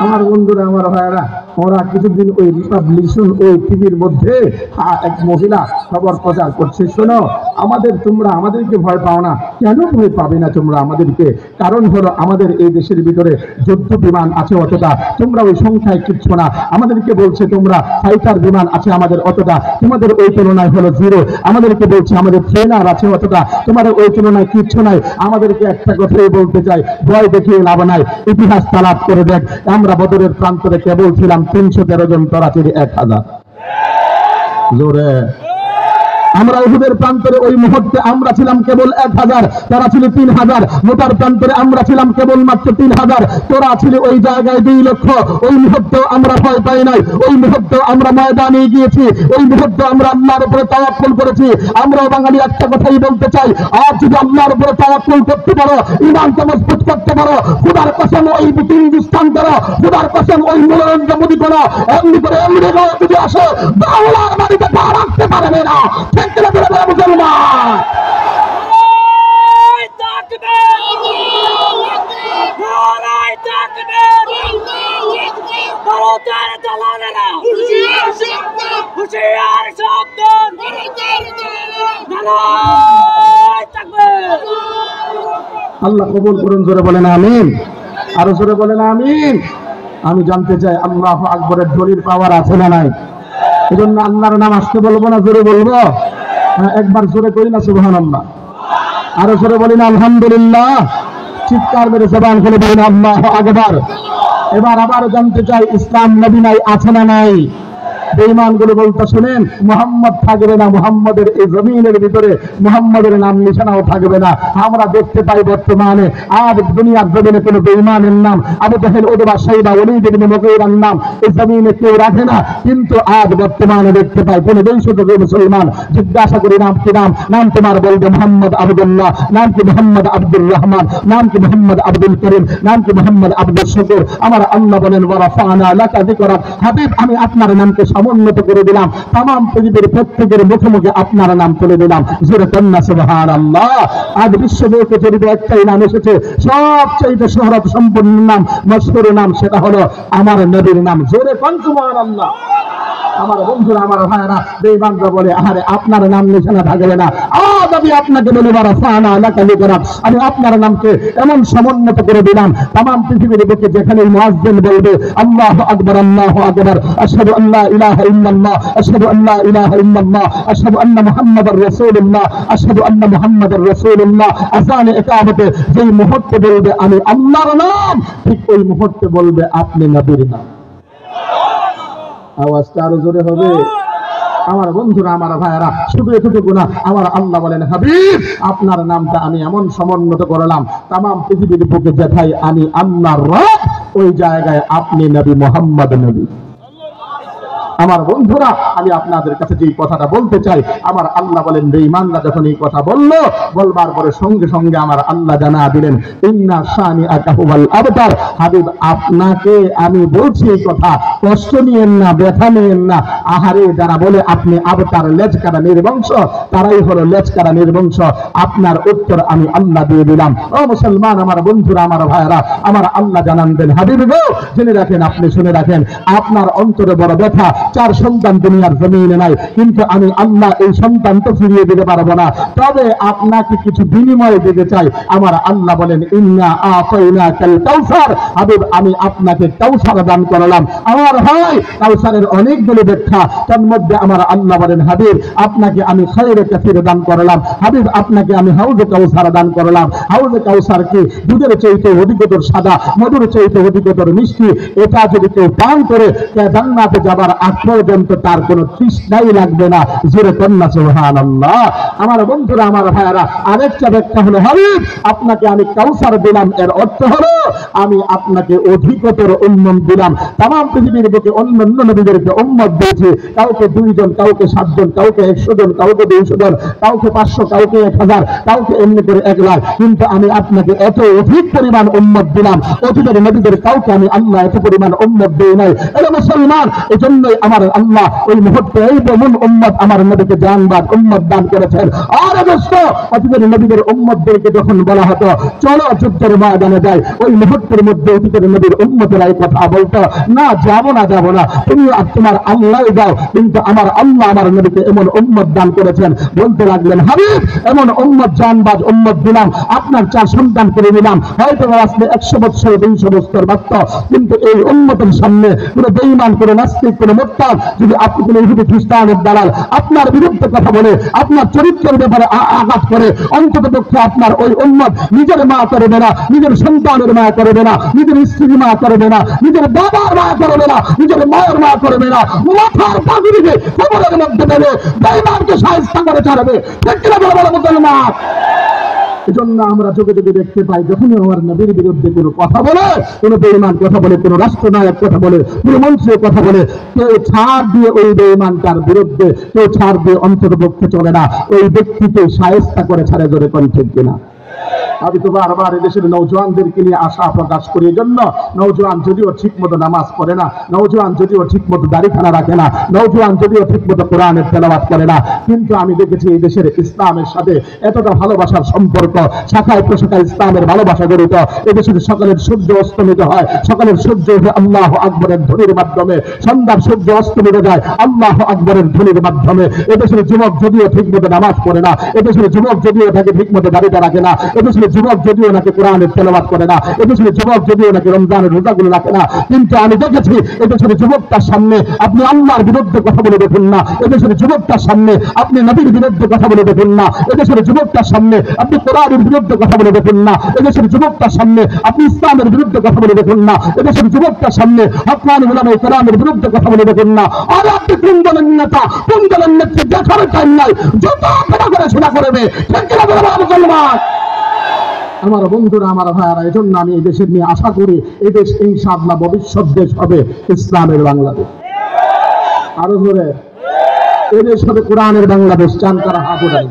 আমার বন্ধুরা, আমার ভাইয়েরা, ওরা কিছুদিন ওই রিপাবলিকন ওই টিভির মধ্যে এক মহিলা খবর প্রচার করছে, শোনো তোমরা আমাদেরকে ভয় পাও না। কেন ভয় পাবে না তোমরা আমাদেরকে? কারণ হলো আমাদের এই দেশের ভিতরে যুদ্ধ বিমান আছে অতটা, তোমরা ওই সংখ্যায় কিচ্ছু না। আমাদেরকে বলছে তোমরা ফাইটার বিমান আছে আমাদের অতটা, তোমাদের ওই তুলনায় হলো জিরো। আমাদেরকে বলছে আমাদের ট্রেনার আছে অতটা, তোমাদের ওই তুলনায় কিচ্ছু নাই। আমাদেরকে একটা কথাই বলতে চাই, ভয় দেখিয়ে লাভ নাই। ইতিহাস তালাপ করে দেখ, আমরা বদরের প্রান্তরে কেবল ছিলাম 313 জন, তোরা ছিলি 1000। জোরে আমরা উহুদের প্রান্তরে ওই মুহূর্তে আমরা ছিলাম কেবল 1000, তারা ছিল 3000। মোটার প্রান্তরে আমরা ছিলাম কেবল মাত্র 3000, তোরা ছিল ওই জায়গায় 2 লক্ষ। ওই মুহূর্তে আমরা ভয় পাই নাই, ওই মুহূর্তে আমরা ময়দানে গিয়েছি, ওই মুহূর্তে আমরা আল্লাহর উপরে তাওয়াক্কুল করেছি। আমরাও বাঙালি একটা কথাই বলতে চাই, আর যদি আল্লাহর উপরে তাওয়াক্কুল করতে পারো, ঈমানকে মজবুত করতে পারো, খোদার কসম ওই হিন্দুস্তান করো, খোদার কসম ওই নরেন্দ্র মোদী করো, এমনি করে আমেরিকা যদি আসে বাংলার বাড়িতে পা রাখতে পারবে না। মুসলমান আল্লাহ কবুল করুন। জোরে বলেন আমিন, আরো জোরে বলেন আমিন। আমি জানতে চাই আল্লাহু আকবরের দলিল পাওয়ার আছে না নাই? এই জন্য আল্লাহর নাম আসতে বলবো না জোরে বলবো? একবার জোরে করি না সুবহানাল্লাহ, আরো জোরে বলি না আলহামদুলিল্লাহ, চিৎকার মেরে জবান খুলে বলি না আল্লাহু আকবার। এবার আবার জানতে চাই ইসলাম নবী নাই আছে না নাই? বেঈমানগুলো বলতে শুনেন, মুহাম্মদ থাকবে না, মুহাম্মদের এই জমিনের ভিতরে মুহাম্মদের নাম নিশানাও থাকবে না। আমরা দেখতে পাই বর্তমানে আর দুনিয়ার জমিনে কোনো বেঈমানের নাম, আবু জাহেল, উতবা, শাইবা, ওলীদ ইবনে মুগীরার নাম এই জমিনে কেউ রাখে না। কিন্তু আজ বর্তমানে দেখতে পাই কোন দেশে মুসলমান জিজ্ঞাসা করি নাম কি, নাম তোমার, বলবে মোহাম্মদ আব্দুল্লাহ, নাম কি মোহাম্মদ আব্দুর রহমান, নাম কি মোহাম্মদ আব্দুল করিম, নাম কি মোহাম্মদ আব্দুল শুকুর। আমার আল্লাহ বলেন ওয়ারাফানা লাকা যিকরাক, হাবিব আমি আপনার নামকে সমুন্নত করে দিলাম, तमाम পৃথিবীর প্রত্যেকের মুখে মুখে আপনার নাম তুলে দিলাম। জোরে কন্না সুবহানাল্লাহ। আজ বিশ্বজুড়ে যদি একটাই নাম এসেছে, সবচেয়ে শোহরত সম্পন্ন নাম, মশহুর নাম, সেটা হলো আমার নবীর নাম। জোরে কন সুবহানাল্লাহ। আমার বন্ধুরা, আমার ভাইরা, বেঈমানরা বলে আরে আপনার নাম নিশানা থাকবে না। আজ আমি আপনাকে বলি ওয়ারাফানা লাকা যিকরাক, আমি আপনার নামকে এমন সমুন্নত করে দিলাম, तमाम পৃথিবীর বুকে যেখানে মুয়াজ্জিন বলবে আল্লাহু আকবার, আল্লাহু আকবার, আশহাদু আল্লা ইলাহা ইল্লাল্লাহ, আশহাদু আল্লা ইলাহা ইল্লাল্লাহ, আশহাদু আন্না মুহাম্মাদার রাসূলুল্লাহ, আশহাদু আন্না মুহাম্মাদার রাসূলুল্লাহ, আযানে ইকামতে যেই মুহূর্তে বলবে আমি আল্লাহর নাম, ঠিক ওই মুহূর্তে বলবে আপনি নবীর নাম। আওয়াজটা আরো জোরে হবে। আমার বন্ধুরা, আমার ভাইয়েরা, শুধু এতটুকু না, আমার আল্লাহ বলেন হাবিব আপনার নামটা আমি এমন সমুন্নত করলাম, तमाम পৃথিবীর বুকে যেথায় আমি আল্লাহর রব, ওই জায়গায় আপনি নবী, মুহাম্মদ নবী। আমার বন্ধুরা, আমি আপনাদের কাছে যে কথাটা বলতে চাই, আমার আল্লাহ বলেন বেঈমানরা যখন এই কথা বলল, বলবার পরে সঙ্গে সঙ্গে আমার আল্লাহ জানা দিলেন ইন্না শানিআকা হুয়াল আবতার। হাবিব আপনাকে আমি বলছি এই কথা, কষ্ট নিয়েন না, ব্যথা নিয়েন না। আহারে যারা বলে আপনি আবতার, লেজকারা নির্বংশ, তারাই হলো লেজকারা নির্বংশ। আপনার উত্তর আমি আল্লাহ দিয়ে দিলাম। ও মুসলমান, আমার বন্ধুরা, আমার ভাইয়েরা, আমার আল্লাহ জানান দেন হাবিব গো, জেনে রাখেন, আপনি শুনে রাখেন, আপনার অন্তরে বড় ব্যথা, 4 সন্তান দুনিয়ার জমিনে নাই, কিন্তু আমি আল্লাহ এই সন্তান তো ফিরিয়ে দিতে পারবো না, তবে আপনাকে কিছু বিনিময় দিতে চাই। আমার আল্লাহ বলেন ইন্না আতাইনাকাল কাউসার, হাবিব আমি আপনাকে কাউসার দান করলাম। আমার ভাই, কাউসারের অনেকগুলো ব্যাখ্যা, তার মধ্যে আমার আল্লাহ বলেন হাবিব আপনাকে আমি খায়রে কাসীর দান করলাম। হাবিব আপনাকে আমি হাউজে কাউসার দান করলাম। হাউজে কাউসার কি দুধের চাইতে অধিকতর সাদা, মধুর চাইতে অধিকতর মিষ্টি। এটা যদি কেউ পান করে জান্নাতে যাবার আগ পর্যন্ত তার কোনো তৃষ্ণাই লাগবে না। জোরে কন্না সুবহানাল্লাহ। আমার বন্ধুরা, আমার ভাইয়েরা, আরেকটা ব্যাখ্যা হলো হাবিব আপনাকে আমি কাউসার দিলাম, এর অর্থ হলো আমি আপনাকে অধিকতর উম্মত দিলাম। तमाम পৃথিবীর বুকে অন্যান্য নবীদেরকে উম্মত দিয়েছি, কাউকে 2 জন, কাউকে 7 জন, কাউকে 100 জন, কাউকে 200 জন, কাউকে 500, কাউকে 1000, কাউকে এমনি করে 1 লাখ, কিন্তু আমি আপনাকে এত অধিক পরিমাণ উম্মত দিলাম। অতীতের নবীদের কাউকে আমি আল্লাহ এত পরিমাণ উম্মত দেই নাই। এরা মুসলমান, এজন্যই আমার আল্লাহ ওই মুহূর্তে এই বমন উম্মত আমার নবীকে জানবাদ উম্মত দান করেছেন। আর দোস্ত, অতীতের নবীদের উম্মতদেরকে যখন বলা হতো চলো যুদ্ধের ময়দানে যাই, ওই মুহূর্তের মধ্যে অতীতের নবীর উম্মতেরা এই কথা বলতো না, যাব না, যাব না, তুমি আর তোমার আল্লাহ যাও। কিন্তু আমার আল্লাহ আমার নবীকে এমন উম্মত দান করেছেন, বলতে লাগলেন হাবিব এমন উম্মত জানবাদ উম্মত দিলাম, আপনার 4 সন্তান করে দিলাম, হয়তো আসলে 100 বছর 200 বছর বাঁচত, কিন্তু এই উম্মতের সামনে কোনো বেঈমান, কোনো নাস্তিক, কোনো মুরতাদ, যদি আপনি কোনো ইহুদি খ্রিস্টানের দালাল আপনার বিরুদ্ধে কথা বলে, আপনার চরিত্রের ব্যাপারে আঘাত করে, অন্তত পক্ষে আপনার ওই উম্মত নিজের মা করবে না, নিজের সন্তানের মা করবে না, নিজের স্ত্রীর মা করবে না, নিজের বাবার মা করবে না, নিজের মায়ের মা করবে না, মাথার পাগড়িকে কবরের মধ্যে দেবে, বেঈমানকে শায়েস্তা করে ছাড়বে। ঠিক কিনা বলো মুসলমান? এজন্য আমরা চোখে চোখে দেখতে পাই, যখনই আমার নবীর বিরুদ্ধে কোনো কথা বলে, কোনো বেঈমান কথা বলে, কোনো রাষ্ট্রনায়ক কথা বলে, কোনো মন্ত্রী কথা বলে, কেউ ছাড় দিয়ে ওই বেঈমানটার বিরুদ্ধে, কেউ ছাড় দিয়ে অন্তর্ভুক্ত চলে না, ওই ব্যক্তিকে শায়েস্তা করে ছাড়ে। জোরে কোন ঠিক কিনা? আমি তো বারবার এদেশের নওজোয়ানদেরকে নিয়ে আশা প্রকাশ করি। এই জন্য নওজোয়ান যদিও ঠিক মতো নামাজ পড়ে না, নওজোয়ান যদিও ঠিক মতো দাড়িখানা রাখে না, নওজোয়ান যদিও ঠিক মতো কোরআনের তেলাওয়াত করে না, কিন্তু আমি দেখেছি এই দেশের ইসলামের সাথে এতটা ভালোবাসার সম্পর্ক, শাখায় প্রশাখায় ইসলামের ভালোবাসা জড়িত। এদেশের সকালের সূর্য অস্তমিত হয়, সকালের সূর্য উঠে আল্লাহ আকবরের ধ্বনির মাধ্যমে, সন্ধ্যার সূর্য অস্তমিত যায় আল্লাহ আকবরের ধ্বনির মাধ্যমে। এদেশের যুবক যদিও ঠিক মতো নামাজ পড়ে না, এদেশের যুবক যদিও থাকে ঠিক মতো দাড়িটা রাখে না, এদেশের যুবক যদিও নাকি কোরআনের তেলাওয়াত করে না, এদেশের যুবক যদিও নাকি রমজানের রোজাগুলো রাখে না, কিন্তু আমি দেখেছি এদেশের যুবকটার সামনে আপনি আল্লাহর বিরুদ্ধে কথা বলে দেখুন না, এদেশের যুবকটার সামনে আপনি নবীর বিরুদ্ধে কথা বলে দেখুন না, এদেশের যুবকটার সামনে আপনি কোরআনের বিরুদ্ধে কথা বলে দেখুন না, এদেশের যুবকটার সামনে আপনি ইসলামের বিরুদ্ধে কথা বলে দেখুন না, এদেশের যুবকটার সামনে হক্কানি উলামায়ে কেরামের বিরুদ্ধে কথা বলে দেখুন না। আর আপনি কোন দলের নেতা, কোন দলের নেত্রী দেখার টাইম নাই, যত আপনারা করে সেটা করবে, ঠিক কিনা বলবো মুসলমান? আমার বন্ধুরা, আমার ভাইয়ারা, এই জন্য আমি এই দেশের নিয়ে আশা করি এই দেশ ইনশাআল্লাহ ভবিষ্যৎ দেশ হবে ইসলামের বাংলাদেশ। আরো জোরে, এই দেশ হবে কোরআনের বাংলাদেশ। চান তারা হাত উঠান।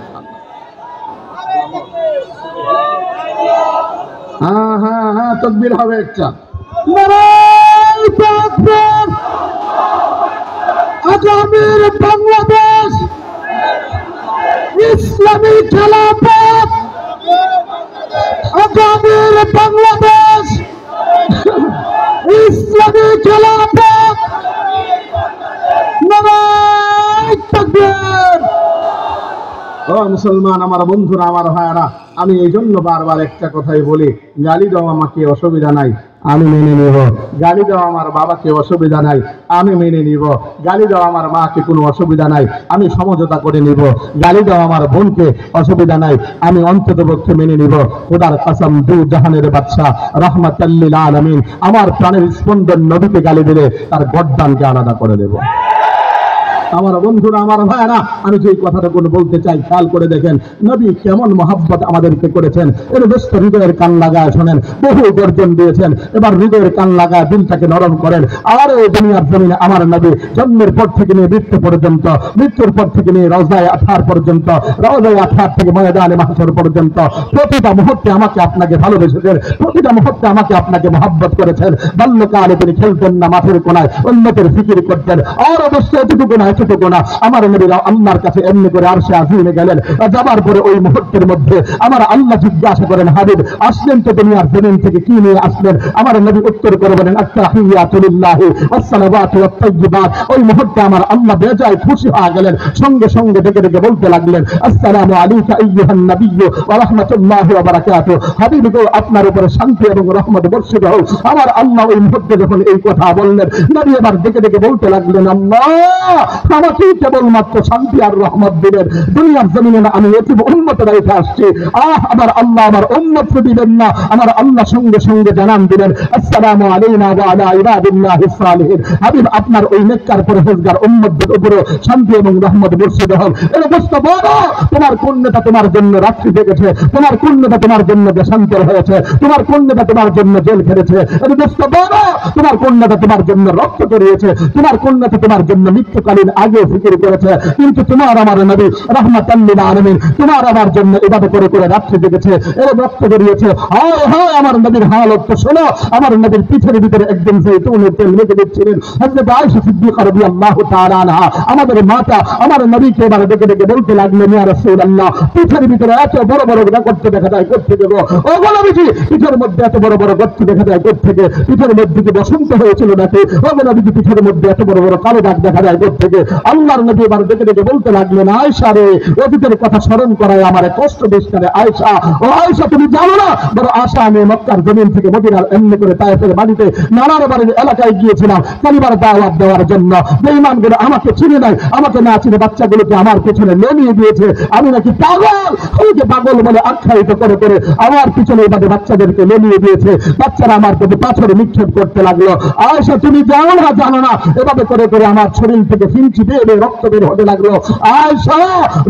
হ্যাঁ হ্যাঁ হ্যাঁ, তাকবীর হবে একটা। নারায়ে তাকবীর। আগামীর বাংলাদেশ ইসলামী খেলাফত, আগামীর বাংলাদেশ ইসলামী খেলাফত। নারায়ে তাকবীর। ও মুসলমান, আমার বন্ধুরা, আমার ভাইয়ারা, আমি এই জন্য বারবার একটা কথাই বলি, গালি দাও আমাকে অসুবিধা নাই, আমি মেনে নিব। গালি দাও আমার বাবাকে অসুবিধা নাই, আমি মেনে নিব। গালি দাও আমার মাকে কোনো অসুবিধা নাই, আমি সমঝোতা করে নিব। গালি দাও আমার বোনকে অসুবিধা নাই, আমি অন্ততপক্ষে মেনে নিব। খোদার কসম, দু জাহানের বাদশা রাহমাতাল লিল আলামিন আমার প্রাণের স্পন্দন নবীকে গালি দিলে তার গর্দানকে আলাদা করে দেব। আমার বন্ধুরা, আমার ভাইয়ারা, আমি যে কথাটা বলতে চাই খেয়াল করে দেখেন, নবী কেমন মহাব্বত আমাদেরকে করেছেন। এর ব্যস্ত হৃদয়ের কান লাগায় শোনেন, বহু গর্জন দিয়েছেন, এবার হৃদয়ের কান লাগায় দিলটাকে নরম করেন। আর এই দুনিয়ার জমিনে আমার নবী জন্মের পর থেকে নিয়ে মৃত্যু পর্যন্ত, মৃত্যুর পর থেকে নিয়ে রওজায়ে আঠার পর্যন্ত, রওজায়ে আঠার থেকে ময়দানে মাহশর পর্যন্ত প্রতিটা মুহূর্তে আমাকে আপনাকে ভালোবেসেছেন, প্রতিটা মুহূর্তে আমাকে আপনাকে মহাব্বত করেছেন। বাল্যকালে তিনি খেলতেন না মাঠের কোনায়, উম্মতের ফিকির করতেন। আর অবশ্যই এতটুকু না, এতটুকু না, আমার নবীরা আল্লাহর কাছে এমনি করে আরশে আজিমে গেলেন। যাবার পরে ওই মুহূর্তের মধ্যে আমার আল্লাহ জিজ্ঞাসা করেন, হাবিব আসলেন তো দুনিয়ার জমিন থেকে, কি নিয়ে আসলেন? আমার নবী উত্তর করে বলেন, আত্তাহিয়াতু লিল্লাহি ওয়াসসালাওয়াতু ওয়াত-তাইয়্যিবাত। ওই মুহূর্তে আমার আল্লাহ বেজায় খুশি হয়ে গেলেন, সঙ্গে সঙ্গে ডেকে ডেকে বলতে লাগলেন, আসসালামু আলাইকা আইয়ুহান নাবিয়্যু ওয়া রাহমাতুল্লাহি ওয়া বারাকাতুহু। হাবিব গো, আপনার উপরে শান্তি এবং রহমত বর্ষিত হোক। আমার আল্লাহ ওই মুহূর্তে যখন এই কথা বললেন, নবী এবার ডেকে ডেকে বলতে লাগলেন, আল্লাহ আমাকে কেবলমাত্র শান্তি আর রহমত দিবেন, দুনিয়ার জমিনে আমি এটি উম্মত রেখে আসছি। আমার আল্লাহ আমার উম্মত দিবেন না। আমার আল্লাহ সঙ্গে সঙ্গে জানান দিলেন, আসসালামু আলাইনা ওয়া আলা ইবাদিল্লাহিস সালিহিন। হাবিব আপনার ওই নেককার পরহেজগার উম্মতদের উপরে শান্তি এবং রহমত বর্ষিত হোক। এর দোস্ত বড়, তোমার কন্যাটা তোমার জন্য রাত্রি জেগেছে, তোমার কন্যাটা তোমার জন্য দেশান্তর হয়েছে, তোমার কন্যাটা তোমার জন্য জেল খেটেছে। এর দোস্ত বড়, তোমার কন্যাটা তোমার জন্য রক্ত করিয়েছে, তোমার কন্যাটা তোমার জন্য মৃত্যুকালীন আগে ফিকির করেছে, কিন্তু তোমার আমার নবী রাহমাতাল লিল আলামিন তোমার আমার জন্য ইবাদত করে করে রাত্রি জেগেছে, এর রক্ত বেরিয়েছে। হায় হায়, আমার নবীর হালত তো শোনো। আমার নবীর পিঠের ভিতরে একদম জৈতুনের তেল মেখে দিচ্ছিলেন হযরত আয়েশা সিদ্দিকা রাদিয়াল্লাহু তাআলা আনহা। আমাদের মাতা আমার নবীকে এবার ডেকে ডেকে বলতে লাগলেন, ইয়া রাসূলুল্লাহ, পিঠের ভিতরে এত বড় বড় গর্ত দেখা যায় কোথা থেকে? ও নবীজি, পিঠের মধ্যে এত বড় বড় গর্ত দেখা যায় কোথা থেকে? পিঠের মধ্যে কি বসন্ত হয়েছিল নাকি? ও নবীজি, পিঠের মধ্যে এত বড় বড় কালো দাগ দেখা যায় কোথা থেকে? আল্লাহর নবী এবার ডেকে ডেকে বলতে লাগলেন, আয়েশা রে, অতীতের কথা স্মরণ করায় আমার কষ্ট বেশ করে। আয়েশা, ও আয়েশা, তুমি জানো না বড় আশা আমি মক্কার জমিন থেকে মদিনার এমনি করে তায়েফের বাড়িতে নানার বাড়ির এলাকায় গিয়েছিলাম কালিমার দাওয়াত দেওয়ার জন্য। বেঈমানগুলো আমাকে চিনে নাই, আমাকে না চিনে বাচ্চাগুলোকে আমার পেছনে লেমিয়ে দিয়েছে। আমি নাকি পাগল, আমাকে পাগল বলে আখ্যায়িত করে করে আমার পিছনে এভাবে বাচ্চাদেরকে লেমিয়ে দিয়েছে। বাচ্চারা আমার প্রতি পাথর নিক্ষেপ করতে লাগলো। আয়েশা, তুমি জানো না, জানো না, এভাবে করে করে আমার শরীর থেকে ফিঞ্চি বেয়ে রক্ত বের হতে লাগলো। আয়েশা,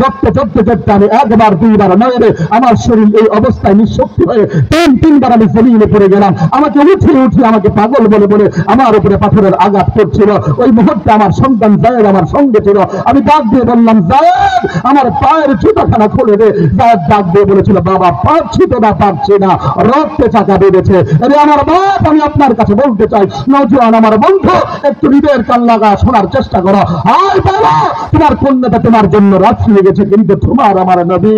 রক্ত চড়তে চড়তে আমি একবার দুইবার নয় রে, আমার শরীর এই অবস্থায় নিঃশক্তি হয়ে তিনবার আমি জমিনে পড়ে গেলাম। আমাকে উঠিয়ে উঠিয়ে আমাকে পাগল বলে বলে আমার উপরে পাথরের আঘাত করছিল। ওই মুহূর্তে আমার সন্তান জায়েদ আমার সঙ্গে ছিল। আমি ডাক দিয়ে বললাম, জায়েদ, আমার পায়ের জুতাখানা খুলে দে। জায়েদ ডাক দিয়ে বলেছিল, বাবা পারছি তো না, পারছি না, রক্তে চাকা বেঁধেছে। আরে আমার বাপ, আমি আপনার কাছে বলতে চাই, নওজোয়ান আমার বন্ধু, একটু হৃদয়ের কান লাগা শোনার চেষ্টা করো। আয় বাবা, তোমার কন্যাটা তোমার জন্য রাত্রি জেগেছে, কিন্তু তোমার আমার নবী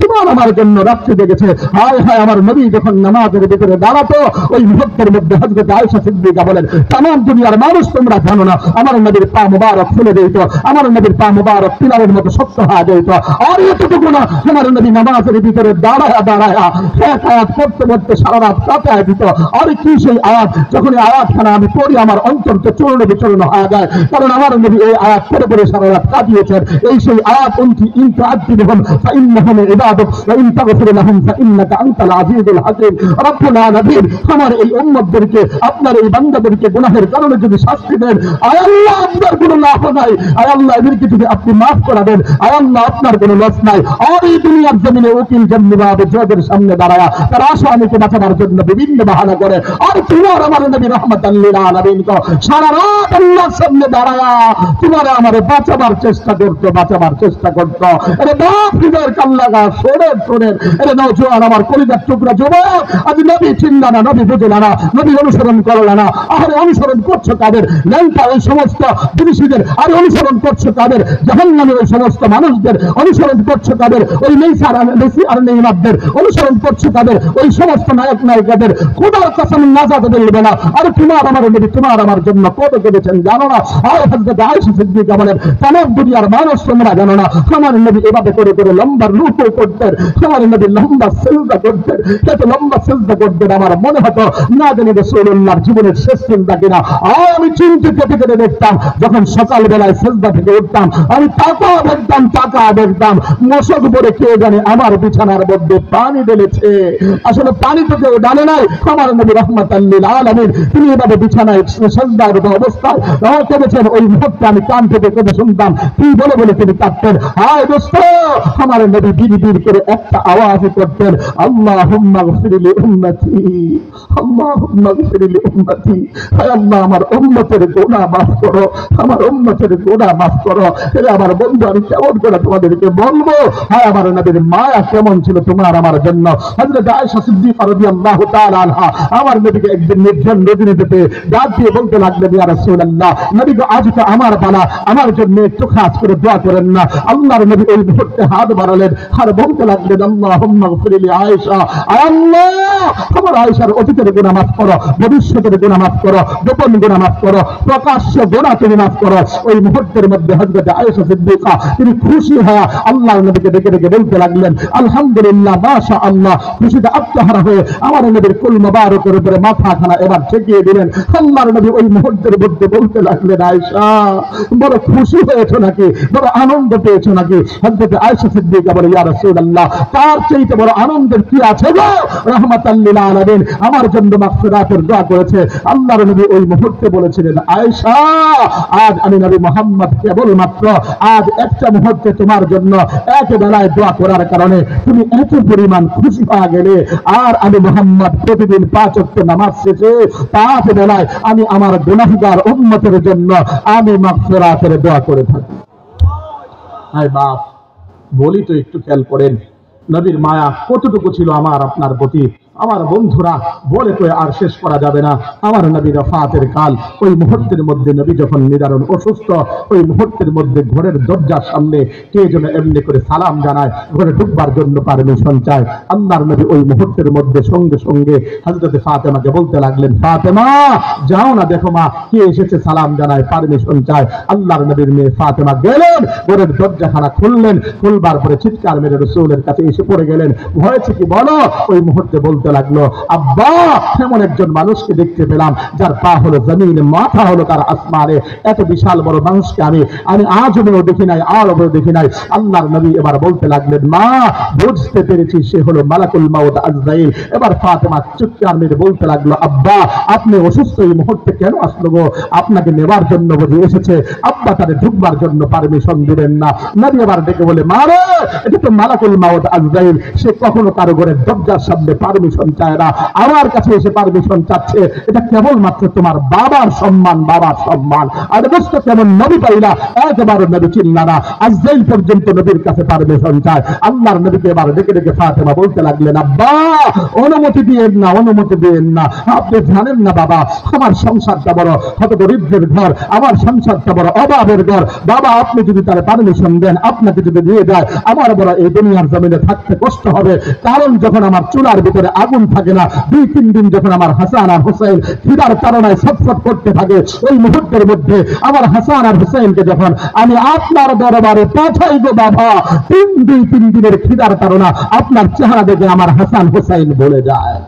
তোমার আমার জন্য রাত্রি জেগেছে। হায় হায়, আমার নবী যখন নামাজের ভিতরে দাঁড়াতো, ওই মুহূর্তের মধ্যে হযরত আয়েশা সিদ্দিকা বলেন, তামাম দুনিয়ার মানুষ তোমরা জানো না, আমার নবীর পা মুবারক ফুলে যেত, আমার নবীর পা মুবারক পিলারের মতো শক্ত হয়ে যেত। আর এতটুকু না, আমার নবী নামাজের ভিতরে দাঁড়ায়া দাঁড়ায়া এক আয়াত পড়তে পড়তে সারা রাত কাটায় দিত। আর কি সেই আয়াত, যখন এই আয়াতখানা আমি পড়ি আমার অন্তর তো চূর্ণ বিচূর্ণ হয়ে যায়, কারণ আমার নবী এই আয়াত পড়ে পড়ে সারা রাত কাটিয়েছেন। এই সেই আয়াত, ইন তুআযিবহুম ফাইন্নাহুম ইবাদুক ওয়া ইন তাগফির লাহুম ফাইন্নাকা আনতাল আজিজুল হাকীম। রব্বুল আলামিন, আমার এই উম্মতদেরকে, আপনার এই বান্দাদেরকে গুনাহের কারণে যদি শাস্তি দেন, আয় আল্লাহ আপনার কোনো লাভ নাই, আয় আল্লাহ এদেরকে যদি আপনি মাফ করে দেন, আয় আল্লাহ আপনার কোনো লস নাই। আর এই দুনিয়ার জমিনে উকিল জন্মিভাবে জজের সামনে দাঁড়ায়া তার আসামিকে বাঁচাবার জন্য বিভিন্ন বাহানা করে, আর তোমার আমার নবী রাহমাতাল লিল আলামিন তো সারা রাত আল্লাহর সামনে দাঁড়ায়া তোমার আমার বাঁচাবার চেষ্টা করতো। আরে বাপ হৃদয়ের কাল্লাগা, শোনেন আরে নওজোয়ান আমার কলিজার টুকরা যুবক, আজ নবী চিন্তা না, নবী বুঝলা না, নবী অনুসরণ করলা না। আরে অনুসরণ করছো কাদের? ল্যাংটা ওই সমস্ত জিনিসদের। আরে অনুসরণ করছো কাদের? জাহান্নামের ওই সমস্ত মানুষদের। অনুসরণ করছো কাদের? ওই মেসি আর নেইমারদের। অনুসরণ করছো কাদের? ওই সমস্ত নায়ক নায়িকাদের। খোদার কসম নাজাত বলবে না। আর তোমার আমার নবী তোমার আমার জন্য কত কেঁদেছেন জানো না? আর হযরত আয়েশা সিদ্দিকা বলেন, তামাম দুনিয়ার মানুষ তোমরা জানো না, আমার নবী এভাবে করে করে লম্বা রুকু করতেন, আমার নবী লম্বা সিজদা করতেন। এত লম্বা সিজদা করতেন, আমার মনে হতো না জানি রাসূলুল্লাহর জীবনের শেষ চিন্তা কিনা। আর আমি চিন্তিত থেকে দেখতাম, যখন সকাল বেলায় সিজদা থেকে উঠতাম, আমি তাকা দেখতাম মশক পরে কে জানে আমার বিছানার মধ্যে পানি ঢেলেছে। আসলে পানি তো কেউ ডালে নাই, আমার নবী রাহমাতাল লিল আলামিন তিনি এভাবে বিছানায় সিজদার অবস্থায় কেঁদেছেন। ওই মুহূর্তে আমি কান থেকে কেঁদে শুনতাম কি বলে বলে তিনি কাঁদতেন। হায় দোস্ত, আমার নবী বিড় করে একটা আওয়াজ করতেন, আল্লাহুম্মা গফির লি উম্মতি, আল্লাহুম্মা গফির লি উম্মতি। হায় আল্লাহ, আমার উম্মতের গুনাহ মাফ করো, আমার উম্মতের গুনাহ মাফ করো। এরে আমার বন্ধু, আমি কেমন করে তোমাদেরকে বলবো হায় আমার নবীর মায়া কেমন ছিল তোমার আমার জন্য। হযরত আয়েশা সিদ্দিকা রাদিয়াল্লাহু তাআলা আনহা আমার নবীকে একদিন নির্জন রজনীতে ডাক দিয়ে বলতে লাগলেন, ইয়া রাসূলুল্লাহ, নবী গো আজ তো আমার বালা, আমার জন্য একটু খাস করে দোয়া করেন না। আল্লাহর নবী ওই মুহূর্তে হাত বাড়ালেন আর বলতে লাগলেন, আল্লাহুম্মা গফির লি আয়েশা, আল্লাহ আমার আয়েশার অতীতের গুনাহ মাফ করো, ভবিষ্যতের গুনাহ মাফ করো, গোপন গুনাহ মাফ করো, প্রকাশ্য গুনাহ তুমি মাফ করো। ওই মুহূর্তের মধ্যে হযরত আয়েশা সিদ্দিকা তিনি খুশি হয়ে আল্লাহর নবীকে ডেকে ডেকে বলতে লাগলেন, আলহামদুলিল্লাহ, মাশাআল্লাহ। খুশিতে আত্মহারা হয়ে আমার নবীর কুল মুবারকের উপরে মাথাখানা এবার ঠেকিয়ে দিলেন। আল্লাহর নবী ওই মুহূর্তের মধ্যে বলতে লাগলেন, আয়েশা বড় খুশি হয়েছো নাকি, বড় আনন্দ পেয়েছো নাকি? হযরত আয়েশা সিদ্দিকা বলে, ইয়া রাসূলুল্লাহ, তার চাইতে বড় আনন্দের কি আছে গো? রাহমাতাল লিল আলামিন আমার জন্য মাগফিরাতের দোয়া করেছে। আল্লাহর নবী ওই মুহূর্তে বলেছিলেন, আয়েশা আজ আমি নবী মুহাম্মদ কেবলমাত্র আজ একটা মুহূর্তে তোমার জন্য এক বেলায় দোয়া করার কারণে তুমি এত পরিমাণ খুশি হয়ে গেলে, আর আমি মুহাম্মদ প্রতিদিন 5 ওয়াক্ত নামাজ শেষে 5 বেলায় আমি আমার গুনাহগার উম্মতের জন্য আমি মাগফিরাতের দোয়া করে থাকি। হায় বাপ, বলি তো একটু খেয়াল করেন নবীর মায়া কতটুকু ছিল আমার আপনার প্রতি। আমার বন্ধুরা, বলে তো আর শেষ করা যাবে না। আমার নবীর ওফাতের কাল, ওই মুহূর্তের মধ্যে নবী যখন নিদারুণ অসুস্থ, ওই মুহূর্তের মধ্যে ঘরের দরজার সামনে কে যেন এমনি করে সালাম জানায়, ঘরে ঢুকবার জন্য পারমিশন চায়। আল্লাহর নবী ওই মুহূর্তের মধ্যে সঙ্গে সঙ্গে হযরত ফাতেমাকে বলতে লাগলেন, ফাতেমা যাও না, দেখো মা কে এসেছে, সালাম জানায়, পারমিশন চায়। আল্লাহর নবীর মেয়ে ফাতেমা গেলেন, ঘরের দরজাখানা খুললেন, খুলবার পরে চিৎকার মেরে রাসূলের কাছে এসে পড়ে গেলেন, হয়েছে কি বলো? ওই মুহূর্তে বলতে লাগলো, আব্বা এমন একজন মানুষকে দেখতে পেলাম যার পা হলো জমিনে, মাথা হলো তার আসমানে। এত বিশাল বড় মানুষকে আমি আজও দেখি নাই, আরও দেখি নাই। আল্লাহর নবী এবার বলতে লাগলেন, মা বুঝতে পেরেছি সে হলো মালাকুল মাউত আজরাইল। এবার ফাতেমা চিৎকার মেরে বলতে লাগলো, আব্বা আপনি অসুস্থ, এই মুহূর্তে কেন আসলো গো? আপনাকে নেবার জন্য বুঝে এসেছে, আব্বা তাদের ঢুকবার জন্য পারমিশন দিবেন না। নবী এবার ডেকে বলে, মা রে, এটা তো মালাকুল মাউত আজরাইল, সে কখনো কারো ঘরের দরজার সামনে পারমিশন পারমিশন চায় না, আমার কাছে এসে পারমিশন চাচ্ছে। এটা কেবলমাত্র তোমার বাবার সম্মান, বাবার সম্মান। আর দোস্ত কেমন নবী পাইলা, একবারও নবী চিনলা না, আজরাইল পর্যন্ত নবীর কাছে পারমিশন চায়। আল্লাহর নবীকে এবার ডেকে ডেকে ফাতেমা বলতে লাগলেন, আব্বা অনুমতি দিয়েন না, অনুমতি দিয়েন না। আপনি জানেন না বাবা, আমার সংসারটা বড় হতদরিদ্রের ঘর, আমার সংসারটা বড় অভাবের ঘর। বাবা আপনি যদি তার পারমিশন দেন, আপনাকে যদি দিয়ে যায়, আমার বড় এই দুনিয়ার জমিনে থাকতে কষ্ট হবে। কারণ যখন আমার চুলার ভিতরে আগুন থাকে না, 2-3 দিন যখন আমার হাসান আর হুসাইন খিদার তাড়নায় ছটফট করতে থাকে, ওই মুহূর্তের মধ্যে আমার হাসান আর হুসাইনকে যখন আমি আপনার দরবারে পাঠাই গো বাবা, 3 দিনের খিদার তাড়না আপনার চেহারা দেখে আমার হাসান হুসাইন বলে যায়।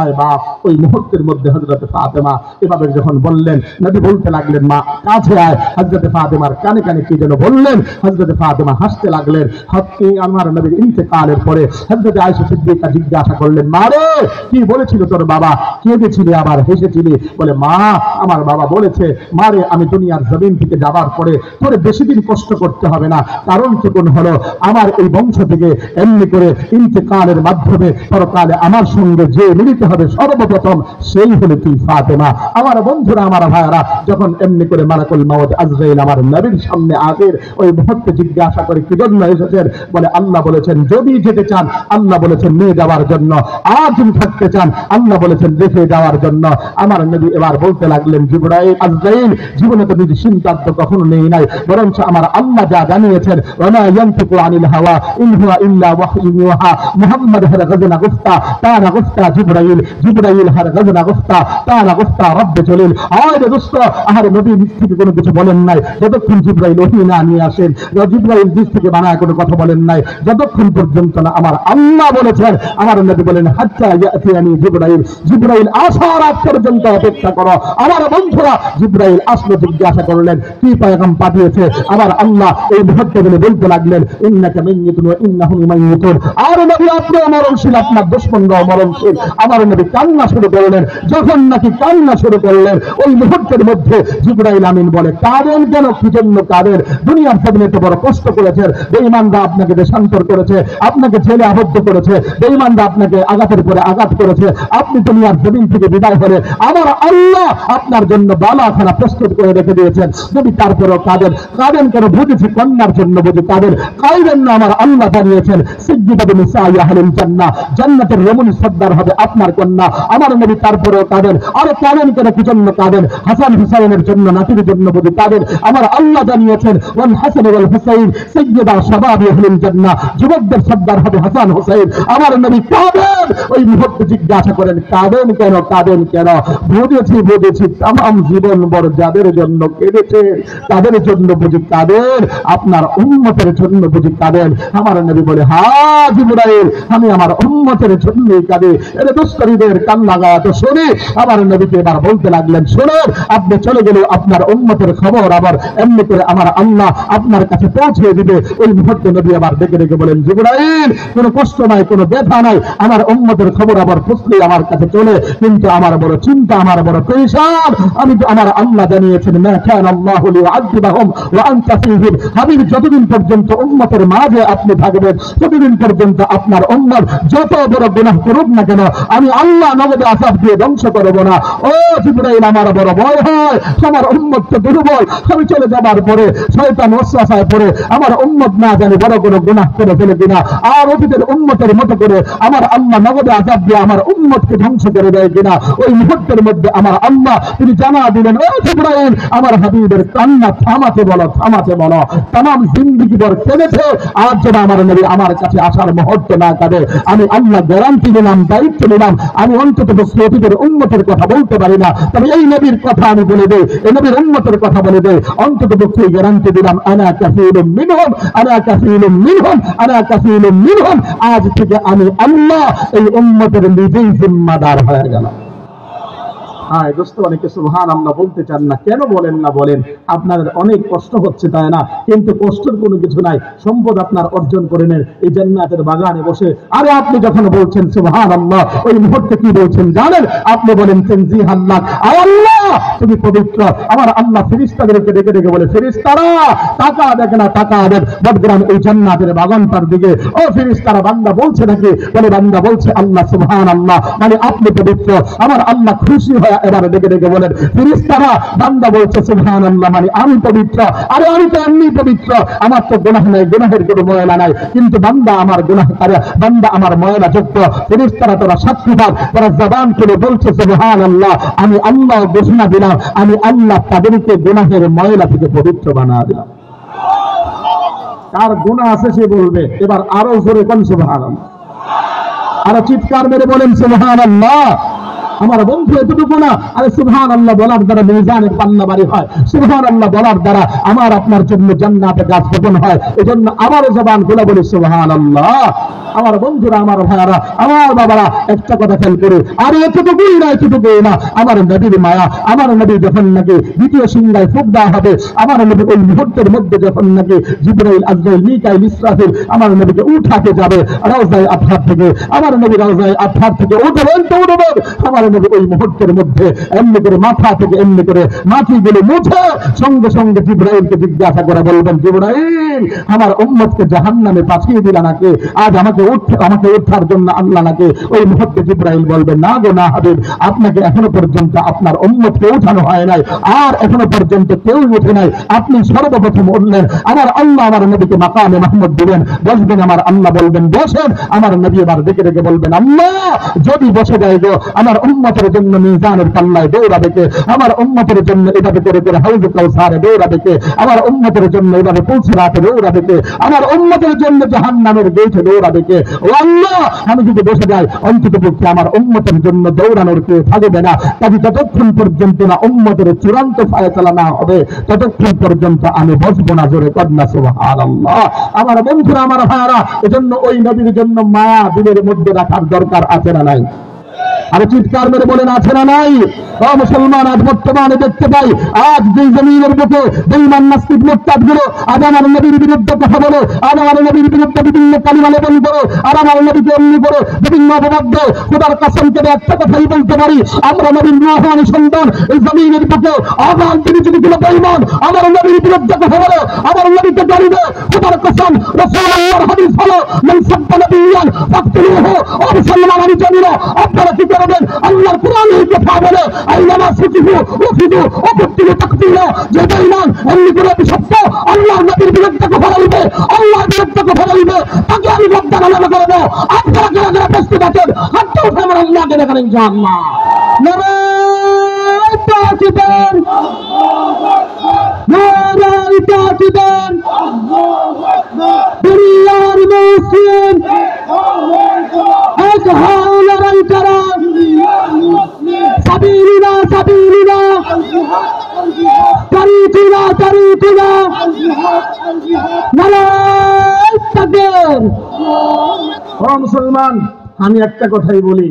আয় বাপ, ওই মুহূর্তের মধ্যে হযরতে ফাতেমা এভাবে যখন বললেন, নবী বলতে লাগলেন, মা কাছে আয়। হযরতে ফাতেমার কানে কানে কি যেন বললেন, হযরতে ফাতেমা হাসতে লাগলেন। হত্যি আমার নবীর ইন্তেকালের পরে হযরতে আয়েশা সিদ্দিকা জিজ্ঞাসা করলেন, মা রে কি বলেছিল তোর বাবা? কেঁদেছিলি আবার হেসেছিলি? বলে, মা আমার বাবা বলেছে, মা রে আমি দুনিয়ার জমিন থেকে যাবার পরে তোর বেশি দিন কষ্ট করতে হবে না। কারণ তখন হলো আমার এই বংশ থেকে এমনি করে ইন্তেকালের মাধ্যমে পরকালে আমার সঙ্গে যে মিলিত হবে সর্বপ্রথম সেই হলো তুই ফাতেমা। আমার বন্ধুরা, আমার ভাইরা, যখন এমনি করে মালাকুল মাউত আজরাইল আমার নবীর সামনে আসেন, ওই মুহূর্তে জিজ্ঞাসা করে কি জন্য এসেছেন? বলে, আল্লাহ বলেছেন যদি যেতে চান, আল্লাহ বলেছেন নিয়ে যাওয়ার জন্য, আর যদি থাকতে চান আল্লাহ বলেছেন রেখে যাওয়ার জন্য। আমার নবী এবার বলতে লাগলেন, জিবরাইল আজরাইল জীবনে তো নিজে সিদ্ধান্ত কখনো নেই নাই, বরঞ্চ আমার আল্লাহ যা জানিয়েছেন, ওয়া ইয়ানতিকু আনিল হাওয়া ইন হুয়া ইল্লা ওয়াহয়ুন ইউহা। মুহাম্মদ হর গজনা গুফতা তানা গুফতা জিবরাইল, জিবরাইল হর গজনা গুফতা তানা গুফতা রব্বে জলিল। আয় রে দোস্ত, আর নবী নিজ থেকে কোনো কিছু বলেন নাই যতক্ষণ জিবরাইল ওহী না নিয়ে আসেন, জিবরাইল নিজ থেকে বানায় কোনো কথা বলেন নাই যতক্ষণ পর্যন্ত না আমার আল্লাহ বলেছেন। আমার নবী বলেন, হাত্তা ইয়াতিয়ানি জিবরাইল, জিবরাইল আসার আগ পর্যন্ত অপেক্ষা করো। আমার বন্ধুরা, জিবরাইল আসলো, জিজ্ঞাসা করলেন কি পয়গাম পাঠিয়েছে আমার আল্লাহ। এই মুহূর্তে বলতে লাগলেন, ইন্নাকা মাইয়িতুন ওয়া ইন্নাহুম মাইয়িতুন। আর নবী আপনি মরণশীল, আপনার দুশমনরাও মরণশীল। আমার নবী কান্না শুরু করলেন। যখন নাকি কান্না শুরু করলেন, ওই মুহূর্তের মধ্যে জিবরাইল আমিন বলে, কাঁদেন কেন? কি জন্য কাঁদেন? দুনিয়ার সামনে তো বড় কষ্ট করেছেন, বেঈমানরা আপনাকে দেশান্তর করেছে, আপনাকে জেলে আবদ্ধ করেছে, বেঈমানরা আপনাকে আঘাতের পরে আঘাত করেছে, আপনি দুনিয়ার জমিন থেকে বিদায় হলে আমার আল্লাহ আপনার জন্য বালাখানা প্রস্তুত করে রেখে দিয়েছেন। নবী তারপরেও কাঁদেন। কাঁদেন কেন? বুঝেছি কন্যার জন্য বুঝে কাঁদেন। কাঁদেন না, আমার আল্লাহ জানিয়েছেন সিদ্দিকাতুন নিসাই আহলুল জান্নাহ, জান্নাতের রমণী সর্দার হবে আপনার কন্যা। আমার নবী তারপরেও কাঁদেন। আরে কাঁদেন কেন? কি জন্য কাঁদেন? হাসান হুসাইনের জন্য, নাতির জন্য বুঝে কাঁদেন। আমার আল্লাহ জানিয়েছেন, ওয়াল হাসান ওয়াল হুসাইন সাইয়্যিদা শাবাবি আহলুল জান্নাহ, যুবকদের সর্দার হবে হাসান হুসাইন। আমার নবী কাঁদেন। ওই মুহূর্তে জিজ্ঞাসা করেন, কাঁদেন কেন? কাঁদেন কেন? বুঝেছি তামাম জীবন বড় যাদের জন্য কেঁদেছে তাদের জন্য বুঝি কাঁদেন, আপনার উম্মতের জন্য বুঝি কাঁদেন। আমার নবী বলে, হ্যাঁ জিবরাইল, আমি আমার উম্মতের জন্যই কাঁদি। এর দুষ্করীদের কান্না গায়াত শুনে আমার নবীকে এবার বলতে লাগলেন, শুনুন, আপনি চলে গেলে আপনার উম্মতের খবর আবার এমনি করে আমার আল্লাহ আপনার কাছে পৌঁছে দিবে। ওই মুহূর্তে নবী আবার ডেকে ডেকে বলেন, জিবরাইল কোনো কষ্ট নাই, কোনো ব্যথা নাই, আমার উম্মতের খবর আবার পুষলেই আমার কাছে চলে, কিন্তু আমার বড় চিন্তা, আমার বড় পেরেশান। আমি তো আমার আল্লাহ জানিয়েছেন, মা কানা আল্লাহু লিউআযিবাহুম ওয়া আনতা ফীহিম। হাবিব যতদিন পর্যন্ত উম্মতের মাঝে আপনি থাকবেন, ততদিন পর্যন্ত আপনার উম্মত যত বড় গুনাহ করুক না কেন, আমি আল্লাহ নগদে আযাব দিয়ে ধ্বংস করব না। ও জিবরাইল, আমার বড় ভয় হয়, আমার উম্মত তো দুর্বল, আমি চলে যাবার পরে শয়তান ওয়াসওয়াসায় পড়ে আমার উম্মত না জানি বড় কোনো গুনাহ করে ফেলে কিনা, আর অতীতের উম্মতের মতো করে আমার আল্লাহ নগদে আযাব দিয়ে আমার উম্মতকে ধ্বংস করে দেয় কিনা। ওই মুহূর্তের মধ্যে আমার আল্লাহ তিনি জানা দিলেন, ও জিবরাইল, আমার হাবিবের কান্না থামাতে বলো, থামাতে বলো। তামাম জিন্দেগি ভর কেঁদেছে, আর যেন আমার নবী আমার কাছে আসার মুহূর্ত না কাঁদে। আমি আল্লাহ গ্যারান্টি দিলাম, দায়িত্ব নিলাম, আমি অন্তত অতীতের উম্মতের কথা বলতে পারি না, তবে এই নবীর কথা আমি বলে দেই, এই নবীর উম্মতের কথা বলে দেই, অন্তত পক্ষে গ্যারান্টি দিলাম, আনা কাফিলুম মিনহুম, আনা কাফিলুম মিনহুম, আনা কাফিলুম মিনহুম। আজ থেকে আমি আল্লাহ এই উম্মতের নিজেই জিম্মাদার হয়ে গেলাম। হ্যাঁ দোস্ত, অনেকে সুবহানাল্লাহ বলতে চান না, কেন বলেন না বলেন? আপনাদের অনেক কষ্ট হচ্ছে তাই না? কিন্তু কষ্টের কোনো কিছু নাই, সম্পদ আপনার অর্জন করে নেন এই জান্নাতের বাগানে বসে। আরে আপনি যখন বলছেন সুবহানাল্লাহ, ওই মুহূর্তে কি বলছেন জানেন? আপনি বলেন তানজিহাল্লাহ, আল্লাহ তুমি পবিত্র। আমার আল্লাহ ফেরেশতাদেরকে ডেকে ডেকে বলে, ফেরেশতারা টাকা দেখে না, টাকা দেন বদগ্রাম ওই জান্নাতের বাগানটার দিকে। ও ফেরেশতারা, বান্দা বলছে নাকি? বলে বান্দা বলছে আল্লাহ সুবহানাল্লাহ, মানে আপনি পবিত্র। আমার আল্লাহ খুশি হয়ে এবারে ডেকে ডেকে বলেন, ফেরেশতারা বান্দা বলছে সুবহানাল্লাহ, মানে আমি পবিত্র। আরে আমি তো এমনি পবিত্র, আমার তো গুনাহ নাই, গুনাহের কোনো ময়লা নাই, কিন্তু বান্দা আমার গুনাহকারী, বান্দা আমার ময়লা যুক্ত। ফেরেশতারা তোরা সাক্ষী দাও, তোরা জবান খুলে বলছে সুবহানাল্লাহ, আমি আল্লাহ ঘোষণা দিলাম, আমি আল্লাহ তাদেরকে গুনাহের ময়লা থেকে পবিত্র বানা দিলাম। কার গুনাহ আছে সে বলবে, এবার আরো জোরে কোন সুবহানাল্লাহ, আরো চিৎকার মেরে বলেন সুবহানাল্লাহ। আমার বন্ধু এতটুকু না, আরে সুবহানাল্লাহ বলার দ্বারা মিজানের পাল্লা ভারী হয়, সুবহানাল্লাহ বলার দ্বারা আমার আপনার জন্য জান্নাতে গাছ রোপণ হয়। এজন্য আমারও জবান খুলে বলি সুবহানাল্লাহ। আমার বন্ধুরা, আমার ভাইয়ারা, আমার বাবারা, একটা কথা খেয়াল করে, আরে এতটুকুই না, এতটুকুই না, আমার নবীর মায়া, আমার নবী যখন নাকি দ্বিতীয় সিংহায় ফুঁক দেওয়া হবে, আমার নবী ওই মুহূর্তের মধ্যে যখন নাকি জিবরাইল, আজরাইল, মিকাইল, ইসরাফিল আমার নবীকে উঠাতে যাবে রওজায়ে আতহার থেকে, আমার নবী রওজায়ে আতহার থেকে উঠবেন তো উঠবেন, আমার নবী ওই মুহূর্তের মধ্যে এমনি করে মাথা থেকে এমনি করে মাটিগুলো মুছে সঙ্গে সঙ্গে জিবরাইলকে জিজ্ঞাসা করে বলবেন, জিবরাইল আমার উম্মতকে জাহান্নামে পাঠিয়ে দিলা নাকি? আজ আমাকে উঠার জন্য আল্লাহ নাকি? ওই মুহূর্তে জিবরাইল বলবে, না গো না হাবিব, আপনাকে এখনো পর্যন্ত আপনার উম্মতকে উঠানো হয় নাই, আর এখনো পর্যন্ত কেউ উঠে নাই, আপনি সর্বপ্রথম উঠলেন। আমার আল্লাহ আমার নবীকে মাকামে মাহমুদ দিবেন, বসবেন, আমার আল্লাহ বলবেন বসেন, আমার নবী এবার ডেকে ডেকে বলবেন, আল্লাহ যদি বসে যায় গো, আমার উম্মতের জন্য মিজানের পাল্লায় দৌড়াবে কে? আমার উম্মতের জন্য এভাবে করে করে হাউজে কাউসারে দৌড়াবে কে? আমার উম্মতের জন্য এভাবে পুলসিরাতে দৌড়াবে কে? আমার উম্মতের জন্য জাহান্নামের গেটে দৌড়াবে কে? ও আল্লাহ, আমি যদি বসে যাই অন্ততপক্ষে আমার উম্মতের জন্য দৌড়ানোর কেউ থাকবে না। কাজে যতক্ষণ পর্যন্ত না উম্মতের চূড়ান্ত ফায়সালা না হবে, ততক্ষণ পর্যন্ত আমি বসবো না। জোরে কন্যা সুবহানাল্লাহ। আমার বন্ধুরা, আমার ভাইয়ারা, এজন্য ওই নবীর জন্য মায়া দিলের মধ্যে রাখার দরকার আছে না নাই? আর চিৎকার মেরে বলেন, আছে না নাই? ও মুসলমান, আজ বর্তমানে দেখতে পাই, আজ যে জমিনের বুকে বেঈমান নাস্তিক মুরতাদগুলো আজ আমার নবীর বিরুদ্ধে কথা বলে, আর আমার নবীর বিরুদ্ধে বিভিন্ন কালিমা লেপন করে, আর আমার নবীকে এমনি করে বিভিন্ন অপবাদ দেয়। খোদার কসম করে একটা কথাই বলতে পারি, আমরা নবীর রূহানি সন্তান, এই জমিনের বুকে আগাম তিনি যদি কোনো বেঈমান আমার নবীর বিরুদ্ধে কথা বলে, আমার নবীকে গালি দেয়, খোদার কসম রাসূলুল্লাহর হাদিস হলো, মান সাব্বা নাবিয়্যান ফাকতুলুহু। ও মুসলমান, আমি জানি না আপনারা কি করবেন। আল্লাহর কোরআন এই কথা বলে, আইনামা সুকিফু উফিদু ওয়াকুতিলু তাকতিলা। যে বেঈমান এমনি করে বিশ্বস্ত আল্লাহর নবীর বিরুদ্ধে কথা বলবে, আল্লাহর বিরুদ্ধে কথা বলবে, তাকে আমি বদ্ধ বানানো করে দেব। আপনারা যারা যারা প্রস্তুত আছেন, হাতটা উঠে আমার আল্লাহকে দেখান ইনশাআল্লাহ। নারায়ে তাকবীর, নারায়ে তাকবীর, দুনিয়ার মুসলিম এক হও, লড়াই করো, সাবিলিনা সাবিলিনা, তারিকুনা তারিকুনা, নারায়ে তাকবীর। ও মুসলমান, আমি একটা কথাই বলি,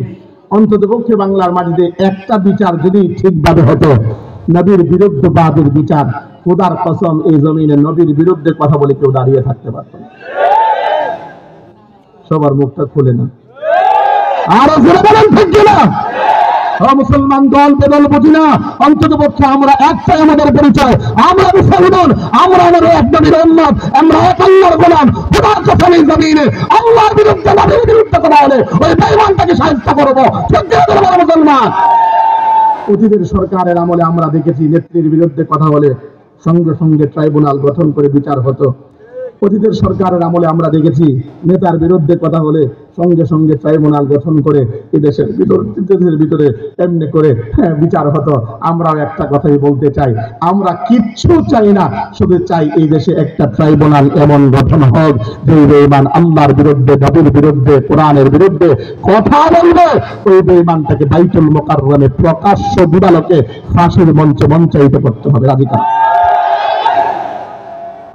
অন্ততপক্ষে বাংলার মাটিতে একটা বিচার যদি ঠিকভাবে হতো, নবীর বিরুদ্ধে বাদের বিচার, খোদার কসম এই জমিনে নবীর বিরুদ্ধে কথা বলে কেউ দাঁড়িয়ে থাকতে পারত না। সবার মুখটা খুলে না, আরো জোরে বলেন ঠিক কিনা? মুসলমান দল বদল বুঝি না, অন্তত পক্ষে আমরা একটাই আমাদের পরিচয়, আমরা মুসলমান, আমরা আমাদের এক নবীর উম্মত, আমরা এক আল্লাহর গোলাম। খোদার কসম এই জমিনে আল্লাহর বিরুদ্ধে নবীর বিরুদ্ধে কথা বলে ওই বেঈমানটাকে শায়েস্তা করব। ঠিক কিনা মুসলমান? অতীতের সরকারের আমলে আমরা দেখেছি নেত্রীর বিরুদ্ধে কথা বলে সঙ্গে সঙ্গে ট্রাইব্যুনাল গঠন করে বিচার হতো। অতীতের সরকারের আমলে আমরা দেখেছি নেতার বিরুদ্ধে কথা বলে সঙ্গে সঙ্গে ট্রাইব্যুনাল গঠন করে এই দেশের ভিতরে এমনি করে বিচার হতো। আমরাও একটা কথাই বলতে চাই, আমরা কিচ্ছু চাই না, শুধু চাই এই দেশে একটা ট্রাইব্যুনাল এমন গঠন হোক যে বেঈমান আল্লাহর বিরুদ্ধে, নবীর বিরুদ্ধে, কোরআনের বিরুদ্ধে কথা বলবে, ওই বেঈমানটাকে বাইতুল মুকাররমে প্রকাশ্য দিবালোকে ফাঁসির মঞ্চে মঞ্চায়িত করতে হবে। রাজি কারা?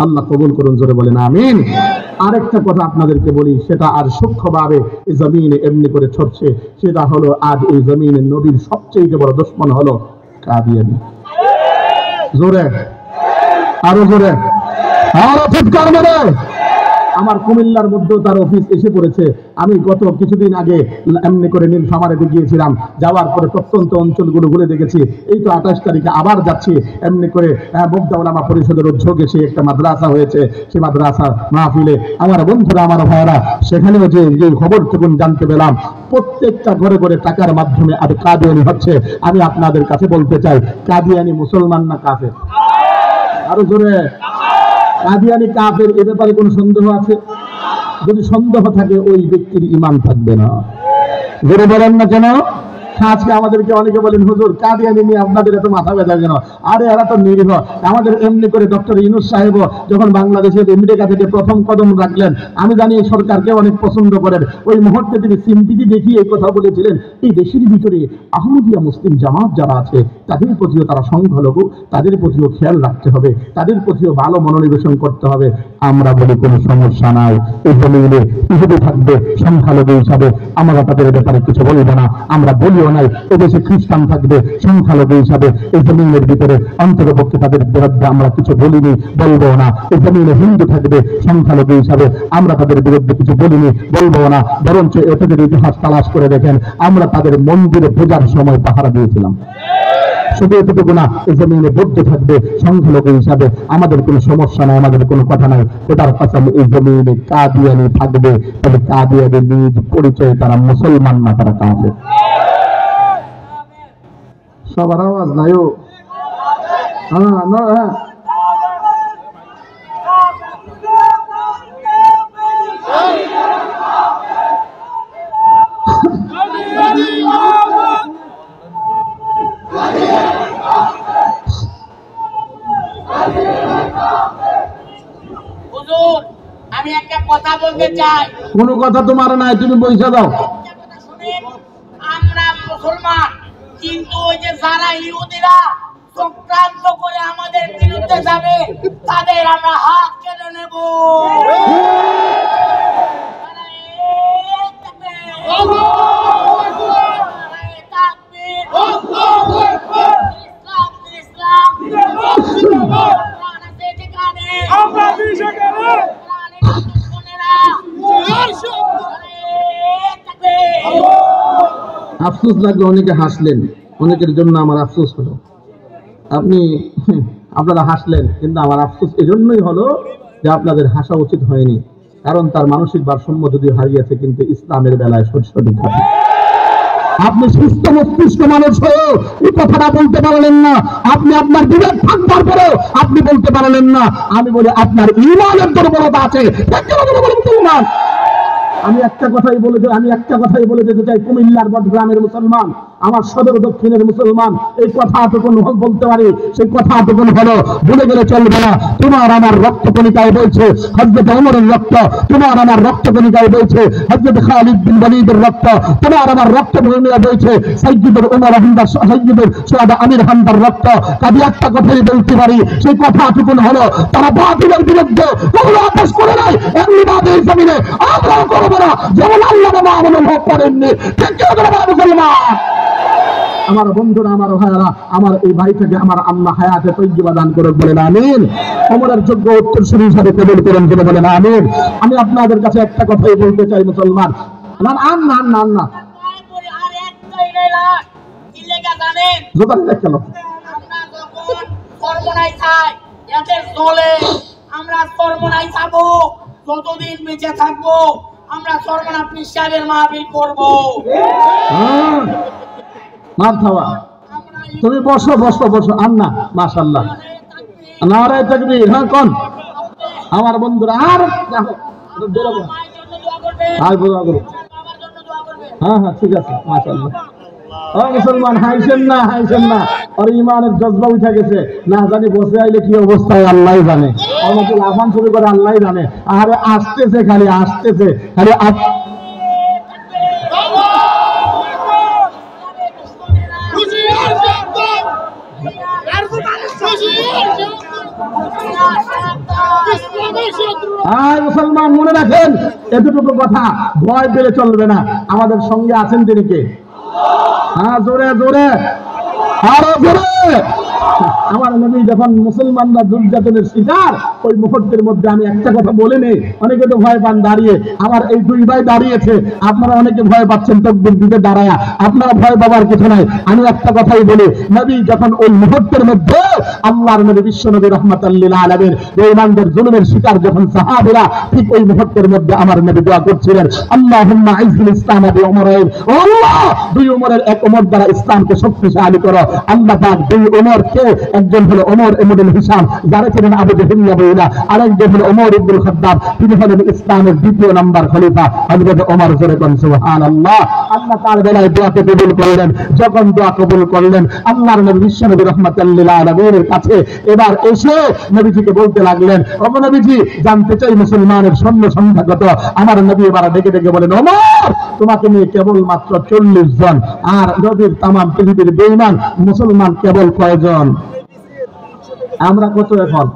আল্লাহ কবুল করুন, জোরে বলেন আমিন। আরেকটা কথা আপনাদেরকে বলি, সেটা আর সূক্ষ্মভাবে এই জমিনে এমনি করে ছড়ছে, সেটা হলো আজ এই জমিনে নবীর সবচেয়ে বড় দুশমন হলো কাদিয়ানী। জোরে, আরো জোরে, আরো চিৎকার মেরে। আমার কুমিল্লার মধ্যে তার অফিস এসে পড়েছে। আমি গত কিছুদিন আগে এমনি করে নীলফামারীতে গিয়েছিলাম, যাওয়ার পরে প্রত্যন্ত অঞ্চলগুলো ঘুরে দেখেছি। এই তো 28 তারিখে আবার যাচ্ছি এমনি করে। মুগদা উলামা পরিষদের উদ্যোগে সে একটা মাদ্রাসা হয়েছে, সেই মাদ্রাসার মাহফিলে আমার বন্ধুরা, আমার ভাইয়েরা, সেখানেও যে খবরটুকু জানতে পেলাম, প্রত্যেকটা ঘরে ঘরে টাকার মাধ্যমে আর কাদিয়ানি হচ্ছে। আমি আপনাদের কাছে বলতে চাই, কাদিয়ানি মুসলমান না কাফের? আরো জোরে, কাদিয়ানি কাফের এ ব্যাপারে কোনো সন্দেহ আছে? যদি সন্দেহ থাকে ওই ব্যক্তির ঈমান থাকবে না। জোরে বলেন না কেন? আজকে আমাদেরকে অনেকে বলেন, হুজুর কাদিয়ানি নিয়ে আপনাদের এত মাথা ব্যথা কেন? আরে এরা তো নিরীহ। আমাদের এমনি করে ডক্টর ইউনূস সাহেব যখন বাংলাদেশের আমেরিকা থেকে প্রথম কদম রাখলেন, আমি জানি এই সরকারকে অনেক পছন্দ করেন, ওই মুহূর্তে তিনি সিম্পিতি দেখিয়ে এই কথা বলেছিলেন, এই দেশের ভিতরে আহমদিয়া মুসলিম জামাত যারা আছে তাদের প্রতিও তারা সংখ্যালঘু, তাদের প্রতিও খেয়াল রাখতে হবে, তাদের প্রতিও ভালো মনোনিবেশন করতে হবে। আমরা বলি কোনো সমস্যা নাই, এই জমিনে ইহুদি থাকবে সংখ্যালঘু হিসাবে, আমরা তাদের ব্যাপারে কিছু বলবো না, আমরা বলিও নাই। এদেশে খ্রিস্টান থাকবে সংখ্যালঘু হিসাবে, এই জমিনের ভিতরে অন্ততপক্ষে তাদের বিরুদ্ধে আমরা কিছু বলিনি, বলবো না। এই জমিনে হিন্দু থাকবে সংখ্যালঘু হিসাবে, আমরা তাদের বিরুদ্ধে কিছু বলিনি, বলবো না। বরঞ্চ এদের ইতিহাস তালাশ করে দেখেন, আমরা তাদের মন্দিরে পূজার সময় পাহারা দিয়েছিলাম। শুধু এতটুকু না, এই জমিনে বৌদ্ধ থাকবে সংখ্যালঘু হিসাবে, আমাদের কোনো সমস্যা নাই, আমাদের কোনো কথা নাই। এটার কাছে এই জমিনে কাদিয়ানি থাকবে, তবে কাদিয়ানি নিজ পরিচয় তারা মুসলমান না, তারা কাফের। সবার আওয়াজ নাই? ও হ্যাঁ না, হ্যাঁ আমি একটা কথা বলতে চাই। কোনো কথা তোমার নাই, তুমি বইসা দাও। আমরা মুসলমান, কিন্তু ওই যে যারা ইহুদিরা চক্রান্ত করে আমাদের বিরুদ্ধে যাবে, তাদের আমরা হাত কেটে নেব। আফসোস লাগলো, অনেকে হাসলেন, অনেকের জন্য আমার আফসোস হলো। আপনারা হাসলেন, কিন্তু আমার আফসোস এজন্যই হলো যে আপনাদের হাসা উচিত হয়নি, কারণ তার মানসিক ভারসাম্য যদি হারিয়েছে, কিন্তু ইসলামের বেলায় সঠিক হবে। আপনি সুস্থ মস্তিষ্ক মানুষ হয়েও এই কথাটা বলতে পারলেন না, আপনি আপনার বিবেক থাকবার পরেও আপনি বলতে পারলেন না। আমি বলি আপনার ঈমানের দুর্বলতা আছে। আমি একটা কথাই বলে যেতে চাই, কুমিল্লার বটগ্রামের মুসলমান, আমার সদর দক্ষিণের মুসলমান, এই কথাটুকুন বলতে পারি, সেই কথাটুকুন হলো, ভুলে গেলে চলবে না। তোমার আমার রক্তকণিকায় বইছে হযরত ওমরের রক্ত, তোমার আমার রক্তকণিকায় বইছে হযরত খালিদ বিন ওয়ালিদের রক্ত, তোমার আমার রক্তকণিকায় বইছে সাইয়্যিদুল উমর হামদা, সাইয়্যিদুল শুহাদা আমির হামদার রক্ত। কাজে একটা কথাই বলতে পারি, সেই কথাটুকুন হলো, তারা বাতিলের বিরুদ্ধে কখনো আপোষ করে নাই, এমনি বাতিল জমিনে আমরাও করবো না, যেমন আল্লাহ নবী আমাদের হক করেননি। ঠিক কি করে মুসলমান? আমার বন্ধুরা, আমার ভাইয়েরা, আমার এই ভাইটাকে আমার আল্লাহ হায়াতে তৈয়বা দান করে, বলেন আমিন। ওমরের যোগ্য উত্তরসূরি হিসাবে কবুল করেন, বলে বলেন আমিন। আমি আপনাদের কাছে একটা কথাই বলতে চাই, মুসলমান, না না না না না, আমরা সর্বনাই খাবো, যতদিন বেঁচে থাকবো আমরা সর্বনা পীর সাহেবের মাহফিল করবো। তুমি বসো বসো বসো। আন্না মাশাআল্লাহ, নারায়ে তাকবীর। হ্যাঁ কোন আমার বন্ধুরা, আর হ্যাঁ হ্যাঁ ঠিক আছে, মাশাআল্লাহ। ও মুসলমান, হাইছেন না, হাইছেন না, আর ইমানের জজবা উঠে গেছে, না জানি বসে আইলে কি অবস্থায় আল্লাহই জানে, আমাকে লাফান শুরু করে আল্লাহই জানে। আরে আসতেছে, খালি আসতেছে, খালি মুসলমান মনে রাখেন এতটুকু কথা, ভয় পেলে চলবে না। আমাদের সঙ্গে আছেন তিনি কে? হ্যাঁ, জোরে জোরে, আরো জোরে। আমার নবী যখন মুসলমানরা দুর্যাতনের শিকার, ওই মুহূর্তের মধ্যে আমি একটা কথা বলে নেই, অনেকে তো ভয় পান দাঁড়িয়ে, আমার এই দুই ভাই দাঁড়িয়েছে, আপনারা অনেকে ভয় পাচ্ছেন তকবীর দিতে দাঁড়ায়া, আপনারা ভয় পাবার কিছু নাই। আমি একটা কথাই বলি, নবী যখন ওই মুহূর্তের মধ্যে আল্লাহর নবী বিশ্ব নবী রাহমাতাল লিল আলামিন বেঈমানদের জুলুমের শিকার যখন সাহাবীরা, ঠিক ওই মুহূর্তের মধ্যে আমার নবী দোয়া করছিলেন, আল্লাহুম্মা আইযিল ইসলাম বিউমরাইন, ও আল্লাহ দুই উমরের এক উমর দ্বারা ইসলামকে শক্তিশালী করো। আল্লাহ পাক দুই উমরকে, একজন হলো ওমর ইবনুল হিশাম, যারা ছিলেন আবু জাহল নবীরা, আরেকজন হলো ওমর ইবনুল খাত্তাব, তিনি হলেন ইসলামের দ্বিতীয় নাম্বার খলিফা হযরত ওমর। জোরে বলেন সুবহানাল্লাহ। আল্লাহ তার বেলায় দোয়াকে কবুল করলেন। যখন দোয়া কবুল করলেন, আল্লাহর নবী বিশ্ব নবী রাহমাতাল লিল আলামিনের কাছে এবার এসে নবীজিকে বলতে লাগলেন, ও নবীজি জানতে চাই মুসলমানের সৈন্য সংখ্যা কত? আমার নবী এবার ডেকে ডেকে বলেন, ওমর তোমাকে নিয়ে কেবল মাত্র 40 জন, আর নবীর তামাম পৃথিবীর বেঈমান মুসলমান কেবল কয়জন? আমরা কত এখন?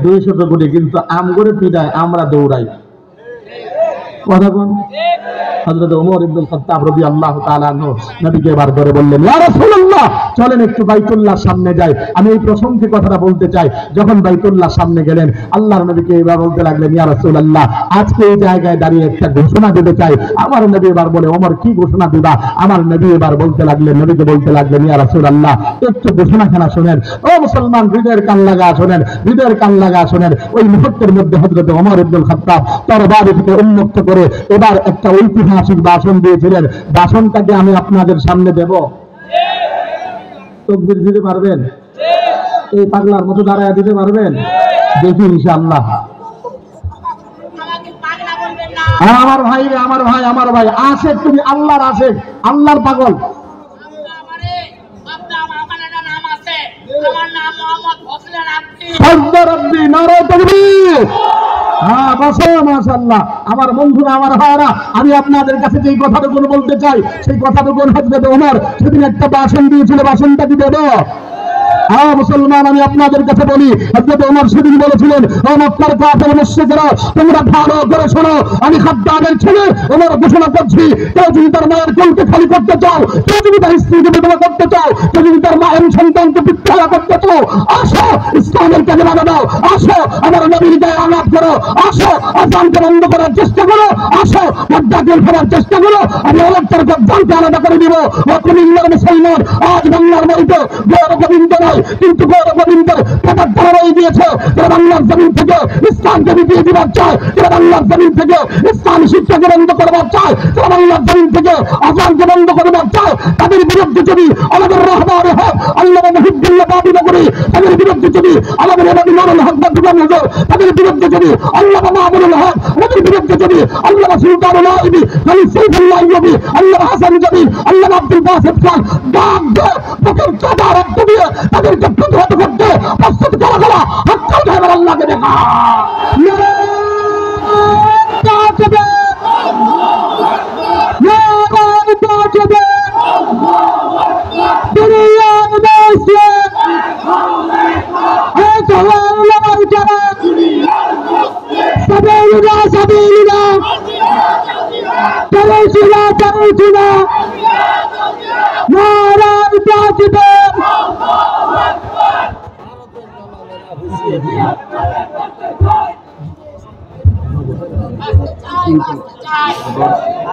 200 কোটি, কিন্তু আমগরে পিটায় আমরা দৌড়াই। কথা কোন? হযরত ওমর ইবনুল খাত্তাব রাদিয়াল্লাহু তাআলা আনহু নবীকে এবার ধরে বললেন, ইয়া রাসূলুল্লাহ চলেন একটু বাইতুল্লাহর সামনে যাই। আমি এই প্রসঙ্গে কথাটা বলতে চাই। যখন বাইতুল্লাহর সামনে গেলেন, আল্লাহর নবীকে এবার বলতে লাগলেন, ইয়া রাসূলুল্লাহ আজকে এই জায়গায় দাঁড়িয়ে একটা ঘোষণা দিতে চাই। আমার নবী এবার বলে, ওমর কি ঘোষণা দিবা? আমার নবী এবার বলতে লাগলেন, নবীকে বলতে লাগলেন, ইয়া রাসূলুল্লাহ একটু ঘোষণাখানা শুনেন। ও মুসলমান, হৃদয়ের কান লাগা শুনেন, হৃদয়ের কান লাগা শুনেন। ওই মুহূর্তের মধ্যে হযরত ওমর ইবনুল খাত্তাব তরবারি থেকে উন্মুক্ত করে এবার একটা ঐতিহাসিক ভাষণ দিয়েছিলেন। ভাষণটাকে আমি আপনাদের সামনে দেব। তাকবীর দিতে পারবেন? এই পাগলার মতো দাঁড়ায় দিতে পারবেন? দেখি ইনশাআল্লাহ। আমার ভাই, আমার ভাই, আমার ভাই আশেক, তুমি আল্লাহর আশেক, আল্লাহর পাগল। আমার বন্ধুরা, আমার ভাইরা, আমি আপনাদের কাছে যে কথাটুকু বলতে চাই, সেই কথাটুকু হযরত ওমর সেদিন একটা ভাষণ দিয়েছিল। ভাষণটা কি দেব? হ্যাঁ মুসলমান, আমি আপনাদের কাছে বলি, হযরত ওমর সেদিন বলেছিলেন, ও মক্কার কাফের মুশরিকরা, তোমরা ভালো করে শোনো, আমি খাদ্দামের ছেলে ওমর ঘোষণা করছি, কেউ যদি তার মায়ের কোলকে খালি করতে চাও, কেউ যদি তার স্ত্রীকে বিধবা করতে চাও, কেউ যদি তার মায়ের সন্তানকে বিধবা করতে চাও, আসো ইসলামের কাজে বাধা দাও, আসো আমার নবীর গায়ে আঘাত করো, আসো আযানকে বন্ধ করার চেষ্টা করো, আসো পর্দাকে ফেরার চেষ্টা করো, আমি আলোচনার গদ্দানকে আলাদা করে দিব। মুসলিমদের মুসলমান আজ বাংলার বাড়িতে বড় গোবিন্দ নয়, কিন্তু বড় গোবিন্দের পেটার তারা রয়ে গিয়েছে। তারা বাংলার জমিন থেকে ইসলামকে মিটিয়ে দিবার চায়, তারা বাংলার জমিন থেকে ইসলাম শিক্ষাকে বন্ধ করবার চায়, তারা বাংলার জমিন থেকে আযানকে বন্ধ করবার চায়। তাদের বিরুদ্ধে যদি আমাদের রহমানের হক আল্লামা মুহিউদ্দিন বাবি নগরী, তাদের বিরুদ্ধে যদি আমাদের এবাদি নুরুল হক বাদুল্লাহ নজর, তাদের বিরুদ্ধে যদি আল্লামা মামুনুল হক, তাদের বিরুদ্ধে যদি আল্লামা সুলতানুল আইবি, আলী সাইফুল্লাহ আইয়ুবী, আল্লামা হাসান জামিল, আল্লামা আব্দুল বাসিত খান, ডাক দে বুকের চাঁদা রক্ত দিয়ে তাদেরকে প্রতিহত করতে প্রস্তুত করা গেলা হত্যা উঠায় আল্লাহকে দেখা।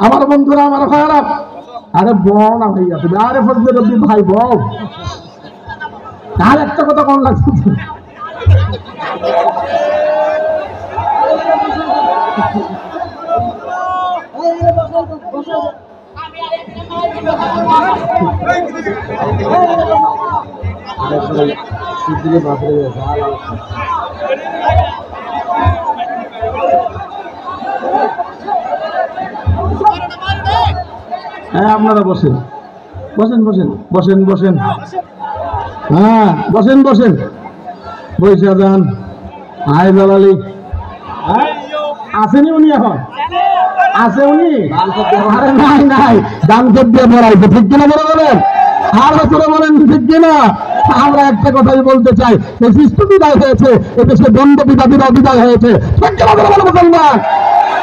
আমার বন্ধুরা, আমার ভাইরা, আরে বল না ভাইয়া, তুমি আরে ফজলে রব্বি ভাই বল, তার একটা কথা কোন লাগছে? হ্যাঁ আপনারা বসেন, বসেন বসেন বসেন বসেন, হ্যাঁ বসেন বসেন, বসে যান। হাই জালালি আসেনি উনি? এখন আছে উনি? আরে নাই নাই, দান দিয়ে পড়াইছে, ঠিক কিনা বলে বলেন, আর বছরে বলেন ঠিক কিনা? আমরা একটা কথাই বলতে চাই, ফ্যাসিস্ট বিদায় হয়েছে, এদেশে দ্বন্দ্ব বিবাদীরা বিদায় হয়েছে। মুসলমান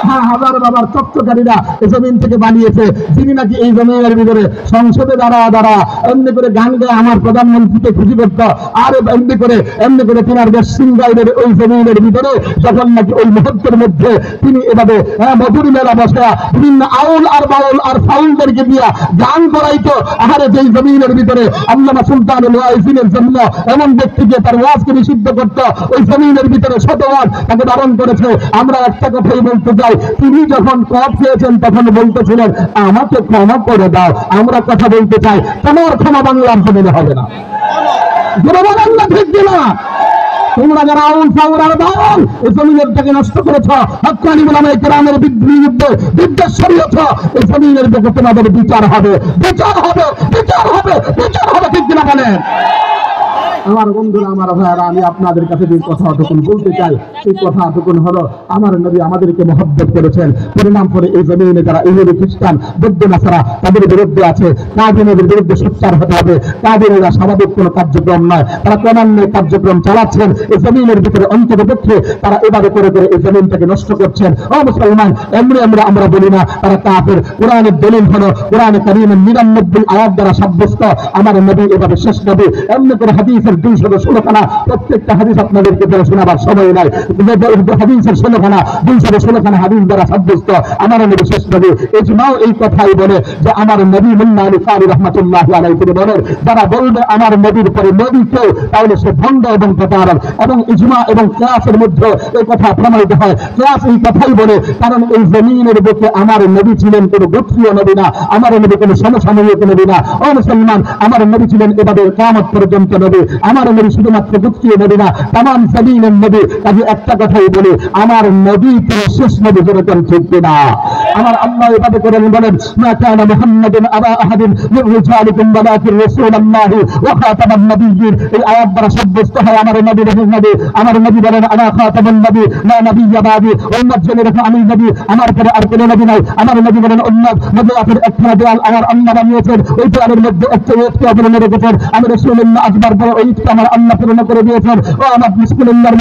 হ্যাঁ, হাজার বাবার চক্রকারীরা এই জমিন থেকে বানিয়েছে, যিনি নাকি এই জমিনের ভিতরে সংসদে দাঁড়া এমনি করে গান গায়ে আমার প্রধানমন্ত্রীকে খুশি করত, আর এমনি করে তিনার দেশ সিংগাইদের ওই জমিনের ভিতরে যখন নাকি ওই মুহূর্তের মধ্যে তিনি এভাবে মধুর মেলা বসা বিভিন্ন আউল আর বাউল আর ফাউলদেরকে দিয়া গান করাইতো। আহারে যেই জমিনের ভিতরে আল্লামা সুলতানুল ওয়াইসিনের জন্য এমন ব্যক্তিকে তার ওয়াজকে নিষিদ্ধ করত, ওই জমিনের ভিতরে শতবার তাকে ধারণ করেছে। আমরা একটা কথাই বলতে চাই, তিনি যখন পথ পেয়েছেন তখন বলতেছিলেন আমাকে ক্ষমা করে দাও। আমরা কথা বলতে চাই, তোমার ক্ষমা বাংলার জমিনে হবে না। ঠিক কিনা? তোমরা যারা আউল ফাউল আর বাউল এই জমিনটাকে নষ্ট করেছ, হক্কানি উলামায়ে কেরামের বিরুদ্ধে বিদ্বেষ ছড়িয়েছ, এই জমিনের দিকে তোমাদের বিচার হবে। ঠিক কিনা বলেন? আমার বন্ধুরা, আমার ভাইয়ারা, আমি আপনাদের কাছে যে কথাটুকুন বলতে চাই, সেই কথাটুকুন হলো আমার নবী আমাদেরকে মহব্বত করেছেন। পরিণাম করে এই জমিনে যারা ইহুদি খ্রিস্টান বৌদ্ধ নাসারা তাদের বিরুদ্ধে আছে, কাদিনীদের বিরুদ্ধে সোচ্চার হতে হবে। কাদিনীরা স্বাভাবিক কোনো কার্যক্রম নয়, তারা ক্রমান্বয়ে কার্যক্রম চালাচ্ছেন এই জমিনের ভিতরে। অন্ততপক্ষে তারা এভাবে করে এই জমিনটাকে নষ্ট করছেন। ও মুসলমান, এমনি আমরা বলি না তারা কাফের। কোরআনের দলিল হলো কোরআনে কারীমের 99 আয়াত দ্বারা সাব্যস্ত আমার নবী এভাবে শেষ নবী। এমনি করে হাদিসের 216খানা, প্রত্যেকটা হাদিস আপনাদেরকে পড়ে শোনাবার সময় নাই। হাদিসের 16খানা 216খানা হাদিস দ্বারা সাব্যস্ত আমার নবী শেষ নবী। ইজমাও এই কথাই বলে যে আমার নবী মুন্না আলী কারি রহমাতুল্লাহ আলাইহি তিনি বলেন, যারা বলবে আমার নবীর পরে নবী কেউ, তাহলে সে ভণ্ড এবং প্রতারক। এবং ইজমা এবং কিয়াসের মধ্যে এই কথা প্রমাণিত হয়। কিয়াস এই কথাই বলে, কারণ এই জমিনের বুকে আমার নবী ছিলেন কোনো গোত্রীয় নবী না, আমার নবী কোনো সমসাময়িক নবী না। ও মুসলমান, আমার নবী ছিলেন এভাবে কিয়ামত পর্যন্ত নবী। আমার নবী শুধুমাত্র গোত্রীয় নবী না, তামাম জমিনের নবী। কাজে একটা কথাই বলি, আমার নবী তিনি শেষ নবী। যেরকম ঠিক কিনা? আমার আল্লাহ এভাবে করেন, বলেন মা কানা মুহাম্মাদুন আবা আহাদিন মিন রিজালিকুম ওয়ালাকিন রাসূলুল্লাহি ওয়া খাতামান নাবিয়্যিন। এই আয়াত দ্বারা সাব্যস্ত হয় আমার নবী রসুল নবী। আমার নবী বলেন আনা খাতামান নবী লা নাবিয়্যা বাদি। উম্মত জেনে রাখো আমি নবী, আমার পরে আর কোনো নবী নাই। আমার নবী বলেন উম্মত নবী আপনার একখানা দেয়াল আমার আল্লাহ বানিয়েছেন, ওই দেয়ালের মধ্যে একটা ইটকে আপনি মেরে রেখেছেন। আমি রাসূলুল্লাহ আসবার পরে ওই ইটকে আমার আল্লাহ পূর্ণ করে দিয়েছেন। ও আমার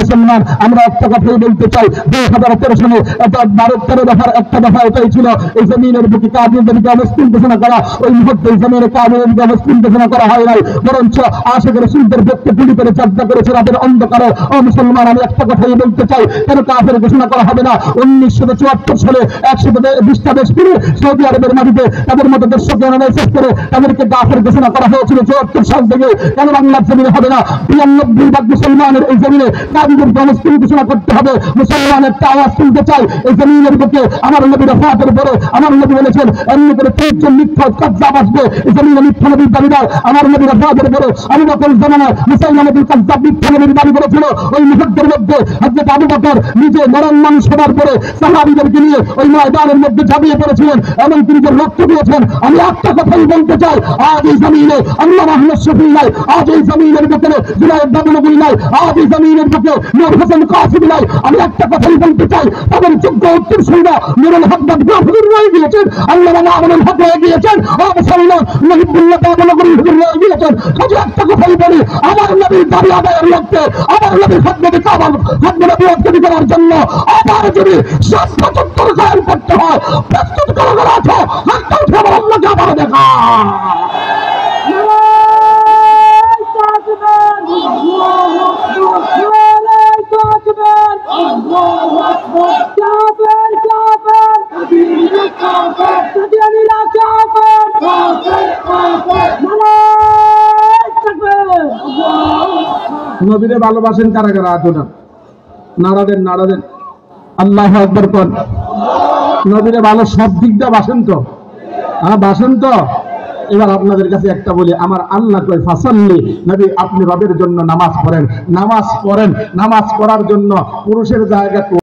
মুসলমান, আমরা একটা কথাই বলতে চাই, 2013 সালে এটা 12-13 দফার একটা দফা এটাই ছিল, এই জমিনের বুকে কাদিরদেরকে মুসলিম ঘোষণা করা। ওই মুহূর্তে এই জমিনে কাদিরদেরকে মুসলিম ঘোষণা করা হয় নাই, বরঞ্চ আশিক রাসূলদের ব্যক্তি গুলি করে চর্চা করেছে রাতের অন্ধকারে। ও মুসলমান, আমি একটা কথাই বলতে চাই, কেন কাফের ঘোষণা করা হবে না? 1974 সালে 120টা দেশ মিলে সৌদি আরবের মাটিতে তাদের মতো দর্শককে অ্যানালাইসিস করে তাদেরকে কাফের ঘোষণা করা হয়েছিল 74 সাল থেকে। কেন বাংলার জমিনে হবে না? 92% মুসলমানের এই জমিনে কাদিরদেরকে মুসলিম ঘোষণা করতে হবে। মুসলমান একটা আওয়াজ শুনতে চাই এই জমিনের বুকে। আমার নবীর ওফাতের পরে আমার নবী বলেছেন এমনি করে 30 জন মিথ্যা কাযযাব আসবে এই জমিনে, মিথ্যা নবীর দাবিদার। আমার নবীর ওফাতের পরে আবু বকর জামানায় মুসাইলামাতুল কাযযাব মিথ্যা নবীর দাবি করেছিল। ওই মুহূর্তের মধ্যে হযরত আবু বকর নিজে মরণ মানুষ হবার পরে সাহাবীদেরকে নিয়ে ওই ময়দানের মধ্যে ঝাঁপিয়ে পড়েছিলেন এবং তিনি যে রক্ত দিয়েছেন। আমি একটা কথাই বলতে চাই, আজ এই জমিনে আল্লাহ আহমদ শফি নাই, আজ এই জমিনের ভিতরে জুনায়েদ বাবুনগরী নাই, আজ এই জমিনের বুকে নূর হোসেন কাসিম নাই। আমি একটা কথাই বলতে চাই, তাদের যোগ্য উত্তর শুনে নুরুল হক হুজুর রয়ে গিয়েছেন, আল্লাহ মামুনুল হক রয়ে গিয়েছেন, মুসলমান নহিবুল্লাহ বাবুনগরী হুজুর রয়ে গিয়েছেন। কাজে একটা কথাই বলি, আমার নবীর দাবি আদায়ের লক্ষ্যে, আমার নবীর খাদমতে কামাল খাদমতে বিরোধী করার জন্য আবার যদি ৭৭ কায়েম করতে হয়, প্রস্তুত করে আছে। হাতটা উঠে আমার আল্লাহকে আবার দেখা। নবীরে ভালোবাসেন কারা কারা? আতুনা নাড়া দেন, নাড়া দেন। আল্লাহু আকবার কোন। নবীরে ভালো সব দিকটা বাসেন তো? হ্যাঁ বাসেন তো? এবার আপনাদের কাছে একটা বলি, আমার আল্লাহ কই ফাসাল্লি, নবী আপনি রবের জন্য নামাজ পড়েন। নামাজ পড়ার জন্য পুরুষের জায়গা